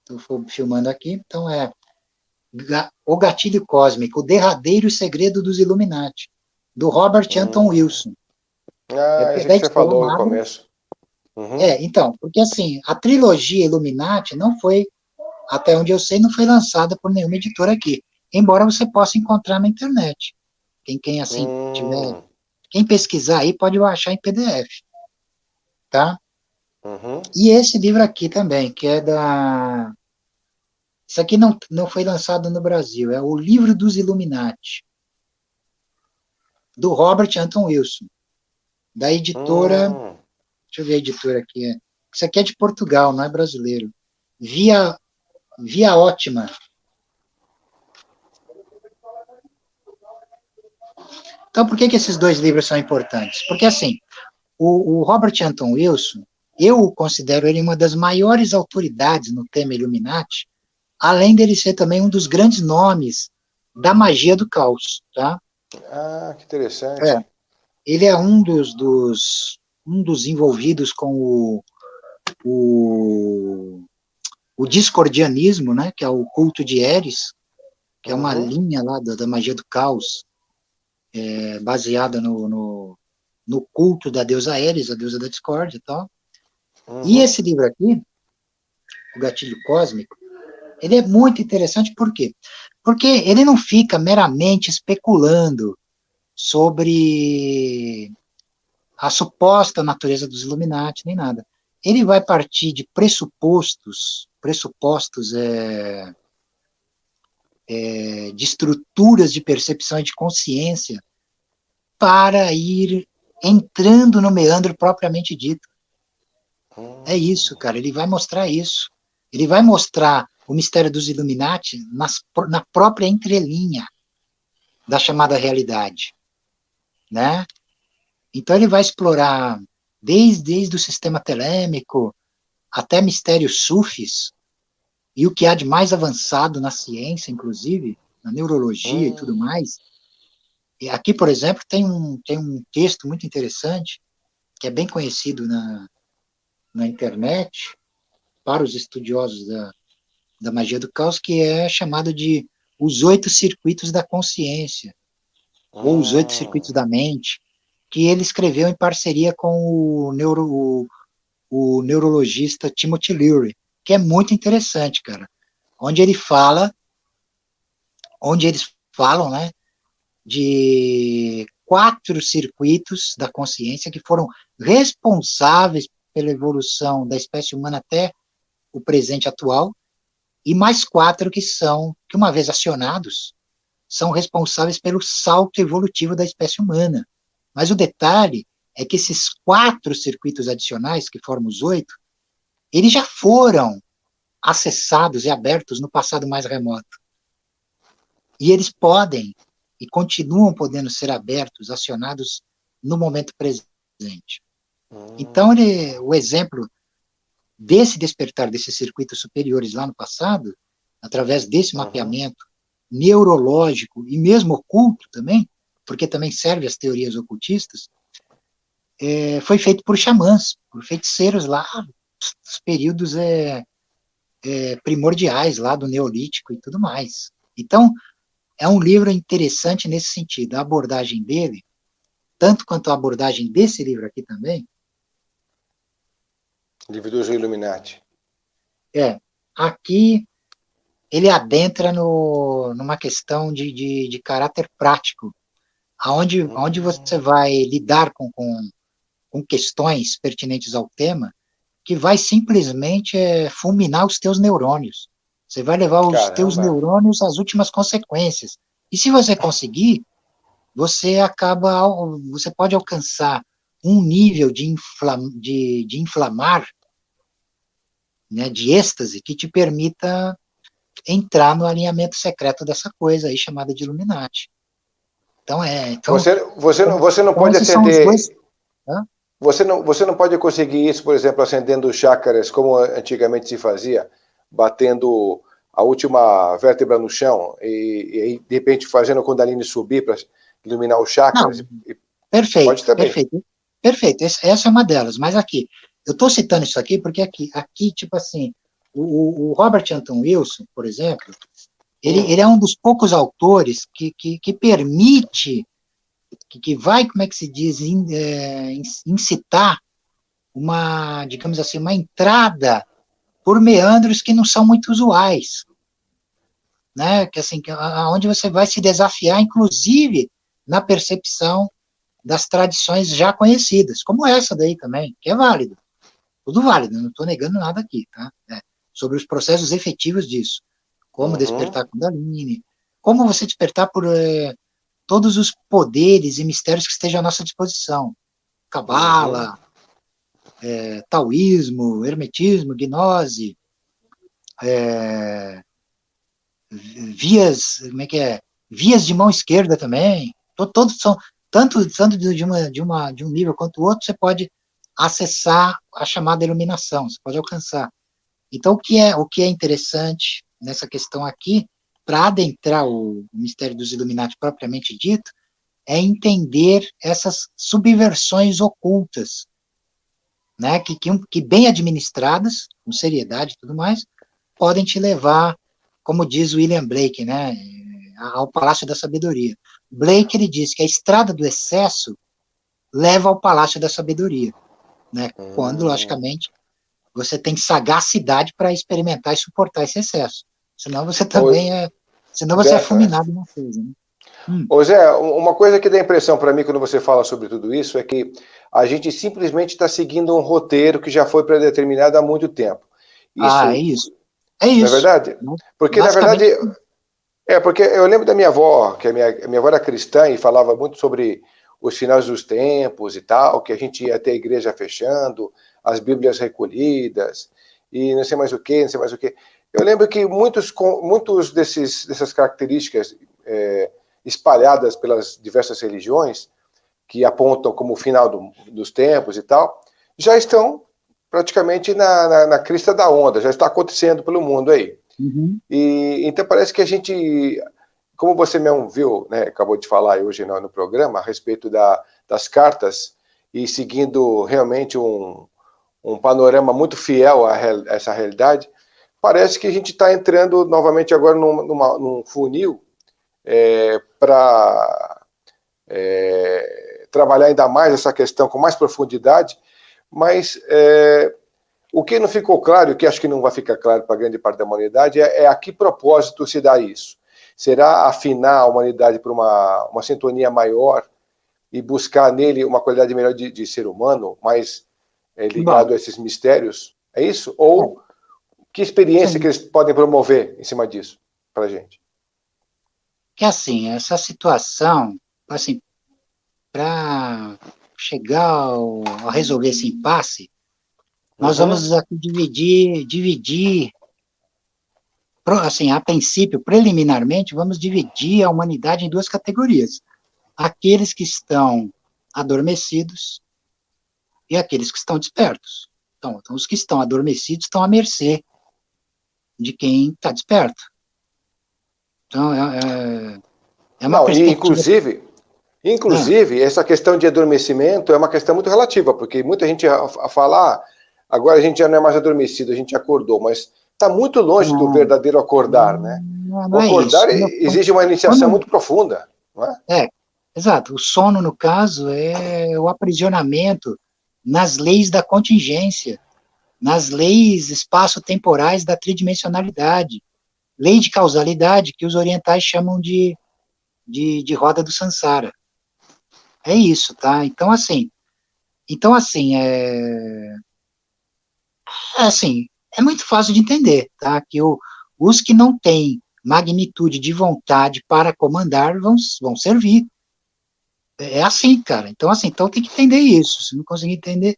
S2: Estou filmando aqui, então O Gatilho Cósmico, O Derradeiro Segredo dos Illuminati, do Robert Anton
S1: uhum.
S2: Wilson.
S1: Ah, esse
S2: Da
S1: que você
S2: editora
S1: falou no
S2: Magna.
S1: começo. Uhum.
S2: Então, porque assim, a trilogia Illuminati não foi, até onde eu sei, não foi lançada por nenhuma editora aqui, embora você possa encontrar na internet. Quem assim tiver,
S1: Hum,
S2: quem pesquisar aí pode baixar em PDF, tá?
S1: uhum.
S2: E esse livro aqui também, que é da. Isso aqui não foi lançado no Brasil, é o Livro dos Illuminati, do Robert Anton Wilson, da editora.
S1: Hum.
S2: Deixa eu ver a editora aqui. Isso aqui é de Portugal, não é brasileiro. Via Ótima. Então, por que esses dois livros são importantes? Porque, assim, o Robert Anton Wilson, eu considero ele uma das maiores autoridades no tema Illuminati, além dele ser também um dos grandes nomes da magia do caos, tá?
S1: Ah, que
S2: É,
S1: interessante.
S2: ele é um dos um dos envolvidos com o discordianismo, né, que é o culto de Eris, que é uma linha lá da magia do caos, baseada no culto da deusa Eris, a deusa da discórdia e tal. E esse livro aqui, O Gatilho Cósmico, ele é muito interessante, por quê? Porque ele não fica meramente especulando sobre a suposta natureza dos Illuminati, nem nada. Ele vai partir de pressupostos de estruturas de percepção e de consciência para ir entrando no meandro propriamente dito. É isso, cara, ele vai mostrar isso. Ele vai mostrar o mistério dos Illuminati na própria entrelinha da chamada realidade, né? Então ele vai explorar desde o sistema telêmico até mistérios sufis e o que há de mais avançado na ciência, inclusive, na neurologia e tudo mais. E aqui, por exemplo, tem um texto muito interessante, que é bem conhecido na internet, para os estudiosos da magia do caos, que é chamado de Os 8 Circuitos da Consciência, ou Os 8 Circuitos da Mente, que ele escreveu em parceria com o neurologista Timothy Leary, que é muito interessante, cara, onde eles falam, né, de 4 circuitos da consciência que foram responsáveis pela evolução da espécie humana até o presente atual, e mais 4 que uma vez acionados, são responsáveis pelo salto evolutivo da espécie humana. Mas o detalhe é que esses 4 circuitos adicionais, que formam os 8, eles já foram acessados e abertos no passado mais remoto. E eles podem e continuam podendo ser abertos, acionados no momento presente. Então, o exemplo desse despertar desses circuitos superiores lá no passado, através desse mapeamento neurológico e mesmo oculto também, porque também serve às teorias ocultistas, foi feito por xamãs, por feiticeiros lá, dos períodos primordiais lá do Neolítico e tudo mais. Então, é um livro interessante nesse sentido. A abordagem dele, tanto quanto a abordagem desse livro aqui também.
S1: Livro dos Illuminati.
S2: Aqui ele adentra numa questão de caráter prático, onde você vai lidar com questões pertinentes ao tema, que vai simplesmente fulminar os teus neurônios. Você vai levar os teus neurônios às últimas consequências. E se você conseguir, você pode alcançar um nível de inflamar, né, de êxtase, que te permita entrar no alinhamento secreto dessa coisa aí chamada de Illuminati. Então
S1: você não pode acender. Você não pode conseguir isso, por exemplo, acendendo chakras como antigamente se fazia, batendo a última vértebra no chão e de repente fazendo a Kundalini subir para iluminar os chakras.
S2: Perfeito, pode também. Perfeito. Essa é uma delas. Mas aqui, eu estou citando isso aqui porque aqui tipo assim, o Robert Anton Wilson, por exemplo, ele é um dos poucos autores que permite, que vai, como é que se diz, incitar uma, digamos assim, uma entrada por meandros que não são muito usuais, né? Que assim, onde você vai se desafiar, inclusive, na percepção das tradições já conhecidas, como essa daí também, que é válido. Tudo válido, não estou negando nada aqui, tá? Sobre os processos efetivos disso. Como despertar Kundalini, como você despertar por todos os poderes e mistérios que estejam à nossa disposição. Cabala, taoísmo, hermetismo, gnose, vias de mão esquerda também. Todos são, tanto de um nível quanto do outro, você pode acessar a chamada iluminação, você pode alcançar. Então, o que é interessante nessa questão aqui, para adentrar o mistério dos Illuminati propriamente dito, é entender essas subversões ocultas né, que bem administradas, com seriedade e tudo mais, podem te levar, como diz William Blake, né, ao Palácio da Sabedoria. Blake, ele diz que a estrada do excesso leva ao Palácio da Sabedoria, né, quando, logicamente, você tem sagacidade para experimentar e suportar esse excesso. Senão você também senão você é fulminado na coisa, né?
S1: Ô Zé, uma coisa que dá impressão para mim quando você fala sobre tudo isso é que a gente simplesmente está seguindo um roteiro que já foi predeterminado há muito tempo.
S2: É isso. É isso.
S1: Não é verdade? Porque, na verdade, porque eu lembro da minha avó, que a minha avó era cristã e falava muito sobre os finais dos tempos e tal, que a gente ia ter a igreja fechando, as Bíblias recolhidas, e não sei mais o que, não sei mais o que. Eu lembro que muitos dessas características espalhadas pelas diversas religiões, que apontam como o final dos tempos e tal, já estão praticamente na crista da onda, já está acontecendo pelo mundo aí.
S2: Uhum.
S1: E então parece que a gente, como você mesmo viu, né, acabou de falar hoje no programa, a respeito das cartas, e seguindo realmente um panorama muito fiel a essa realidade, parece que a gente está entrando novamente agora num funil para trabalhar ainda mais essa questão com mais profundidade, mas o que não ficou claro, e o que acho que não vai ficar claro para grande parte da humanidade, é a que propósito se dá isso. Será afinar a humanidade para uma sintonia maior e buscar nele uma qualidade melhor de ser humano, mais ligado a esses mistérios? É isso? Ou que experiência que eles podem promover em cima disso para a gente?
S2: Que assim, essa situação, assim, para chegar a resolver esse impasse, nós vamos aqui dividir, assim, a princípio, preliminarmente, vamos dividir a humanidade em duas categorias. Aqueles que estão adormecidos e aqueles que estão despertos. Então os que estão adormecidos estão à mercê de quem está desperto. Então, uma perspectiva...
S1: Inclusive, essa questão de adormecimento é uma questão muito relativa, porque muita gente fala, agora a gente já não é mais adormecido, a gente acordou, mas está muito longe do verdadeiro acordar, né? O acordar exige uma iniciação muito profunda, não é?
S2: Exato. O sono, no caso, é o aprisionamento nas leis da contingência, nas leis espaço-temporais da tridimensionalidade, lei de causalidade, que os orientais chamam de roda do Sansara. É isso, tá? Então, assim, é muito fácil de entender, tá? Que os que não têm magnitude de vontade para comandar vão servir. É assim, cara. Então tem que entender isso. Se não conseguir entender,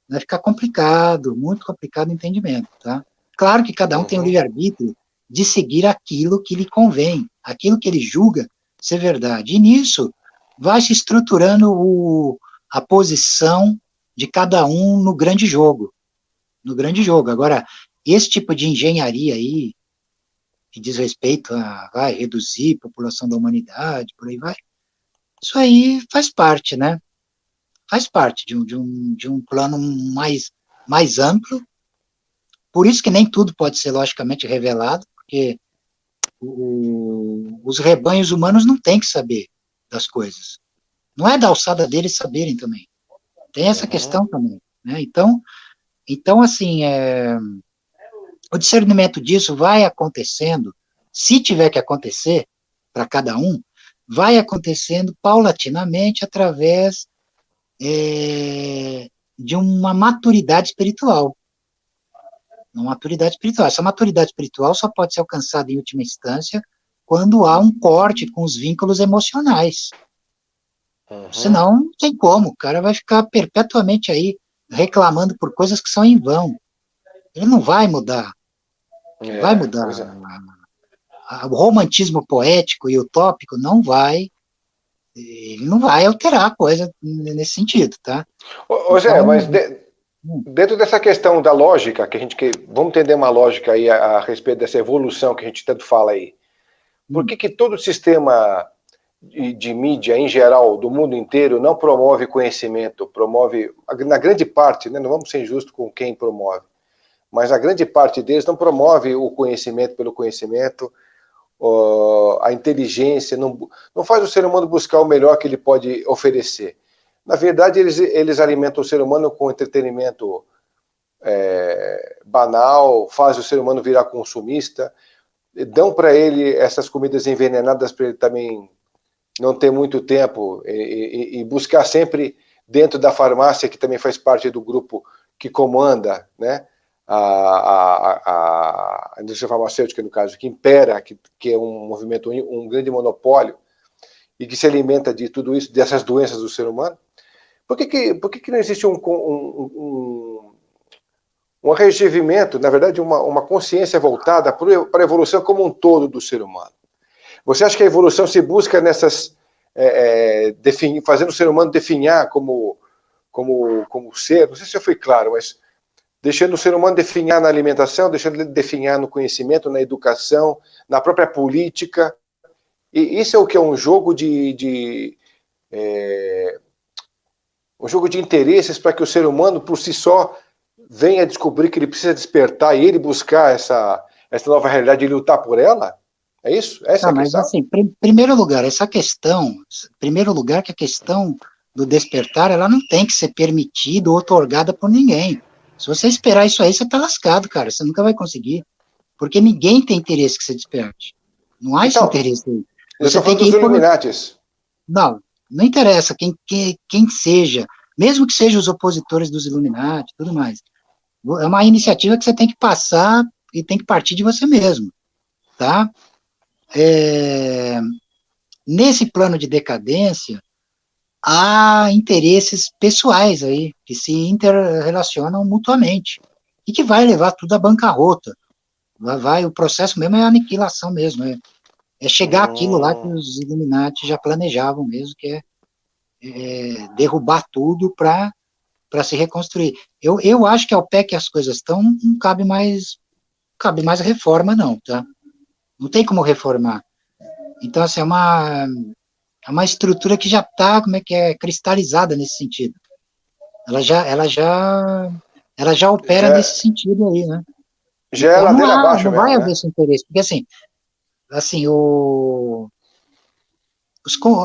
S2: vai ficar complicado, muito complicado o entendimento, tá? Claro que cada um tem o livre-arbítrio de seguir aquilo que lhe convém, aquilo que ele julga ser verdade. E nisso vai se estruturando a posição de cada um no grande jogo. Agora, esse tipo de engenharia aí, que diz respeito a reduzir a população da humanidade, por aí vai, isso aí faz parte, né? Faz parte de um plano mais amplo. Por isso que nem tudo pode ser logicamente revelado, porque os rebanhos humanos não têm que saber das coisas. Não é da alçada deles saberem também. Tem essa questão também, né? Então assim, o discernimento disso vai acontecendo, se tiver que acontecer para cada um, vai acontecendo paulatinamente através de uma maturidade espiritual. Essa maturidade espiritual só pode ser alcançada em última instância quando há um corte com os vínculos emocionais. Senão, não tem como. O cara vai ficar perpetuamente aí reclamando por coisas que são em vão. Ele não vai mudar. Vai mudar. O romantismo poético e utópico ele não vai alterar a coisa nesse sentido, tá?
S1: Ô Zé, mas dentro dessa questão da lógica, vamos entender uma lógica aí a respeito dessa evolução que a gente tanto fala aí. Por que todo sistema de mídia em geral, do mundo inteiro, não promove conhecimento, promove, na grande parte, né, não vamos ser injustos com quem promove, mas a grande parte deles não promove o conhecimento pelo conhecimento, a inteligência, não faz o ser humano buscar o melhor que ele pode oferecer. Na verdade, eles alimentam o ser humano com entretenimento banal, faz o ser humano virar consumista, dão para ele essas comidas envenenadas para ele também não ter muito tempo e buscar sempre dentro da farmácia, que também faz parte do grupo que comanda, né, a indústria farmacêutica, no caso, que impera, que é um movimento, um grande monopólio, e que se alimenta de tudo isso, dessas doenças do ser humano. Por que não existe um regimento, na verdade, uma consciência voltada para a evolução como um todo do ser humano? Você acha que a evolução se busca nessas... fazendo o ser humano definhar como ser? Não sei se eu fui claro, mas deixando o ser humano definhar na alimentação, deixando ele definhar no conhecimento, na educação, na própria política. E isso é o que é um jogo um jogo de interesses para que o ser humano, por si só, venha descobrir que ele precisa despertar e ele buscar essa nova realidade e lutar por ela? É isso? Essa é a
S2: mas
S1: questão?
S2: assim, primeiro lugar, primeiro lugar que a questão do despertar, ela não tem que ser permitida ou otorgada por ninguém. Se você esperar isso aí, você tá lascado, cara, você nunca vai conseguir, porque ninguém tem interesse que você desperte. Não há esse
S1: Então,
S2: interesse aí.
S1: eu
S2: Você
S1: estou
S2: tem
S1: falando
S2: que
S1: dos
S2: ir por...
S1: Illuminatis.
S2: Não interessa quem seja, mesmo que sejam os opositores dos Illuminati, tudo mais. É uma iniciativa que você tem que passar e tem que partir de você mesmo, tá? Nesse plano de decadência, há interesses pessoais aí, que se interrelacionam mutuamente, e que vai levar tudo à bancarrota. O processo mesmo é a aniquilação mesmo, é chegar àquilo lá que os Illuminati já planejavam mesmo, que é derrubar tudo para se reconstruir. Eu acho que ao pé que as coisas estão, não cabe mais reforma, não, tá? Não tem como reformar. Então, assim, é uma estrutura que já está, cristalizada nesse sentido. Ela já opera nesse sentido aí, né?
S1: Já é
S2: Então,
S1: ladeira abaixo
S2: não vai
S1: mesmo,
S2: haver
S1: né?
S2: esse interesse, porque assim,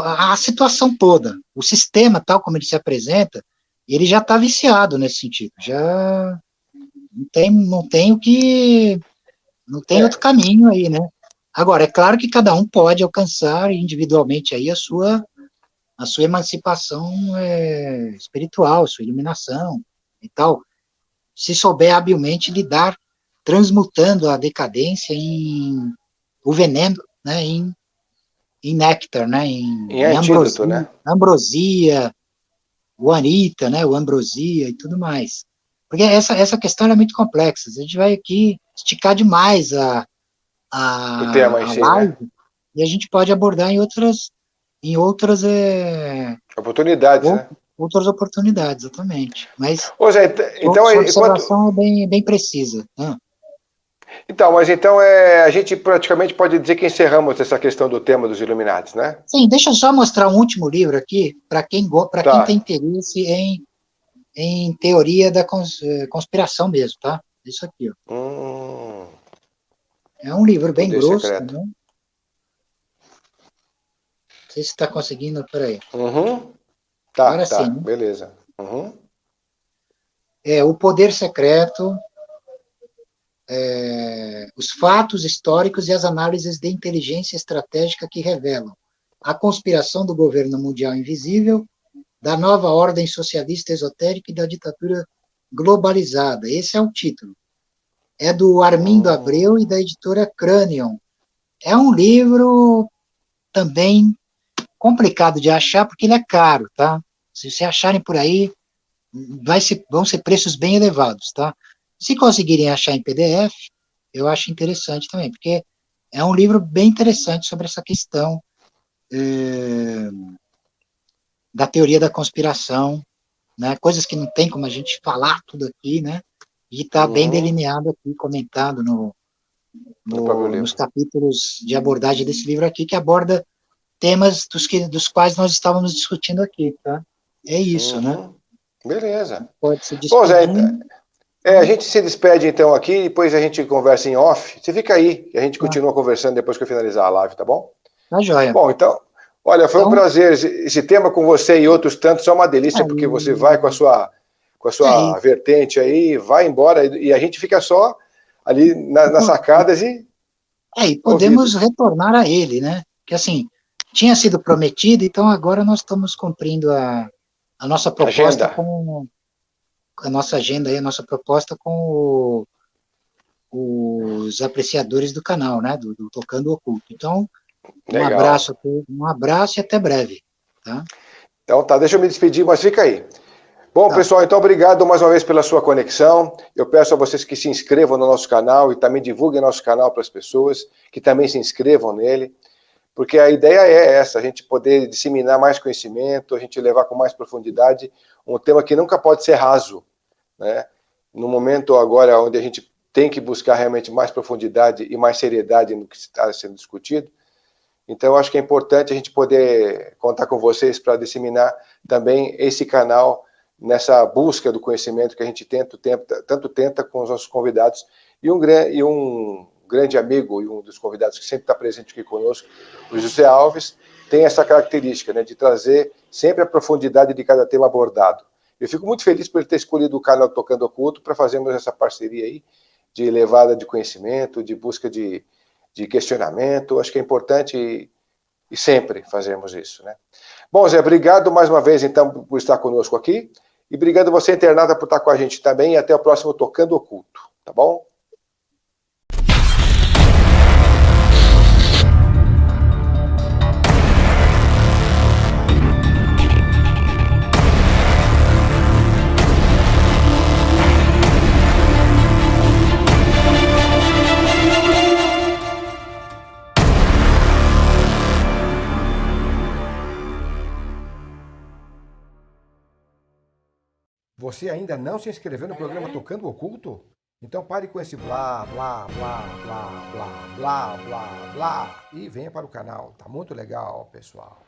S2: a situação toda, o sistema tal como ele se apresenta, ele já está viciado nesse sentido, já não tem não tem outro caminho aí, né? Agora, é claro que cada um pode alcançar individualmente aí a sua emancipação espiritual, sua iluminação e tal, se souber habilmente lidar, transmutando a decadência em o veneno, né, em néctar, né,
S1: Em
S2: em
S1: antídoto, né?
S2: ambrosia, o anita, né, o ambrosia e tudo mais. Porque essa questão é muito complexa. A gente vai aqui esticar demais
S1: O tema em
S2: a
S1: si, né?
S2: live e a gente pode abordar em outras
S1: Oportunidades, né?
S2: outras oportunidades, exatamente. Mas
S1: Ô Zé, então,
S2: sua
S1: enquanto...
S2: observação é bem precisa.
S1: Então, mas então a gente praticamente pode dizer que encerramos essa questão do tema dos Illuminatis, né?
S2: Sim, deixa eu só mostrar um último livro aqui, para quem tem
S1: Tá.
S2: interesse em teoria da conspiração mesmo, tá? Isso aqui, ó. É um livro bem
S1: Poder
S2: grosso
S1: secreto.
S2: também. Não sei se está conseguindo, peraí.
S1: Uhum.
S2: Agora
S1: Tá,
S2: sim, né?
S1: beleza. Uhum.
S2: O Poder Secreto, os fatos históricos e as análises de inteligência estratégica que revelam a conspiração do governo mundial invisível, da nova ordem socialista esotérica e da ditadura globalizada. Esse é o título. É do Armindo Abreu e da editora Cranion. É um livro também complicado de achar, porque ele é caro, tá? Se você acharem por aí, vão ser preços bem elevados, tá? Se conseguirem achar em PDF, eu acho interessante também, porque é um livro bem interessante sobre essa questão da teoria da conspiração, né? Coisas que não tem como a gente falar tudo aqui, né? E está bem delineado aqui, comentado
S1: No próprio
S2: nos
S1: livro.
S2: capítulos de abordagem desse livro aqui, que aborda temas dos quais nós estávamos discutindo aqui, tá? É isso, né?
S1: Beleza.
S2: Pode se
S1: Bom, Zé,
S2: despedir.
S1: a gente se despede então aqui, depois a gente conversa em off. Você fica aí, e a gente continua conversando depois que eu finalizar a live, tá bom?
S2: Tá joia.
S1: Bom, então, olha, foi um prazer. Esse tema com você e outros tantos é uma delícia, porque você vai com a sua vertente aí, vai embora, e a gente fica só ali nas sacadas e
S2: podemos retornar a ele, né? Que assim, tinha sido prometido, então agora nós estamos cumprindo a nossa proposta com a nossa agenda aí, a nossa proposta com os apreciadores do canal, né? Do Tocando Oculto. Então, um abraço e até breve, tá?
S1: Então tá, deixa eu me despedir, mas fica aí. Bom, pessoal, então obrigado mais uma vez pela sua conexão. Eu peço a vocês que se inscrevam no nosso canal e também divulguem nosso canal para as pessoas, que também se inscrevam nele, porque a ideia é essa, a gente poder disseminar mais conhecimento, a gente levar com mais profundidade um tema que nunca pode ser raso, né? No momento agora onde a gente tem que buscar realmente mais profundidade e mais seriedade no que está sendo discutido, então eu acho que é importante a gente poder contar com vocês para disseminar também esse canal nessa busca do conhecimento que a gente tanto tenta com os nossos convidados, e um grande amigo e um dos convidados que sempre está presente aqui conosco, o José Alves, tem essa característica, né, de trazer sempre a profundidade de cada tema abordado. Eu fico muito feliz por ele ter escolhido o canal Tocando Oculto para fazermos essa parceria aí, de levada de conhecimento, de busca de questionamento. Acho que é importante e sempre fazermos isso, né? Bom, Zé, obrigado mais uma vez, então, por estar conosco aqui. E obrigado você, internata, por estar com a gente também. E até o próximo Tocando Oculto, tá bom? Você ainda não se inscreveu no programa Tocando Oculto? Então pare com esse blá, blá, blá, blá, blá, blá, blá, blá e venha para o canal. Tá muito legal, pessoal.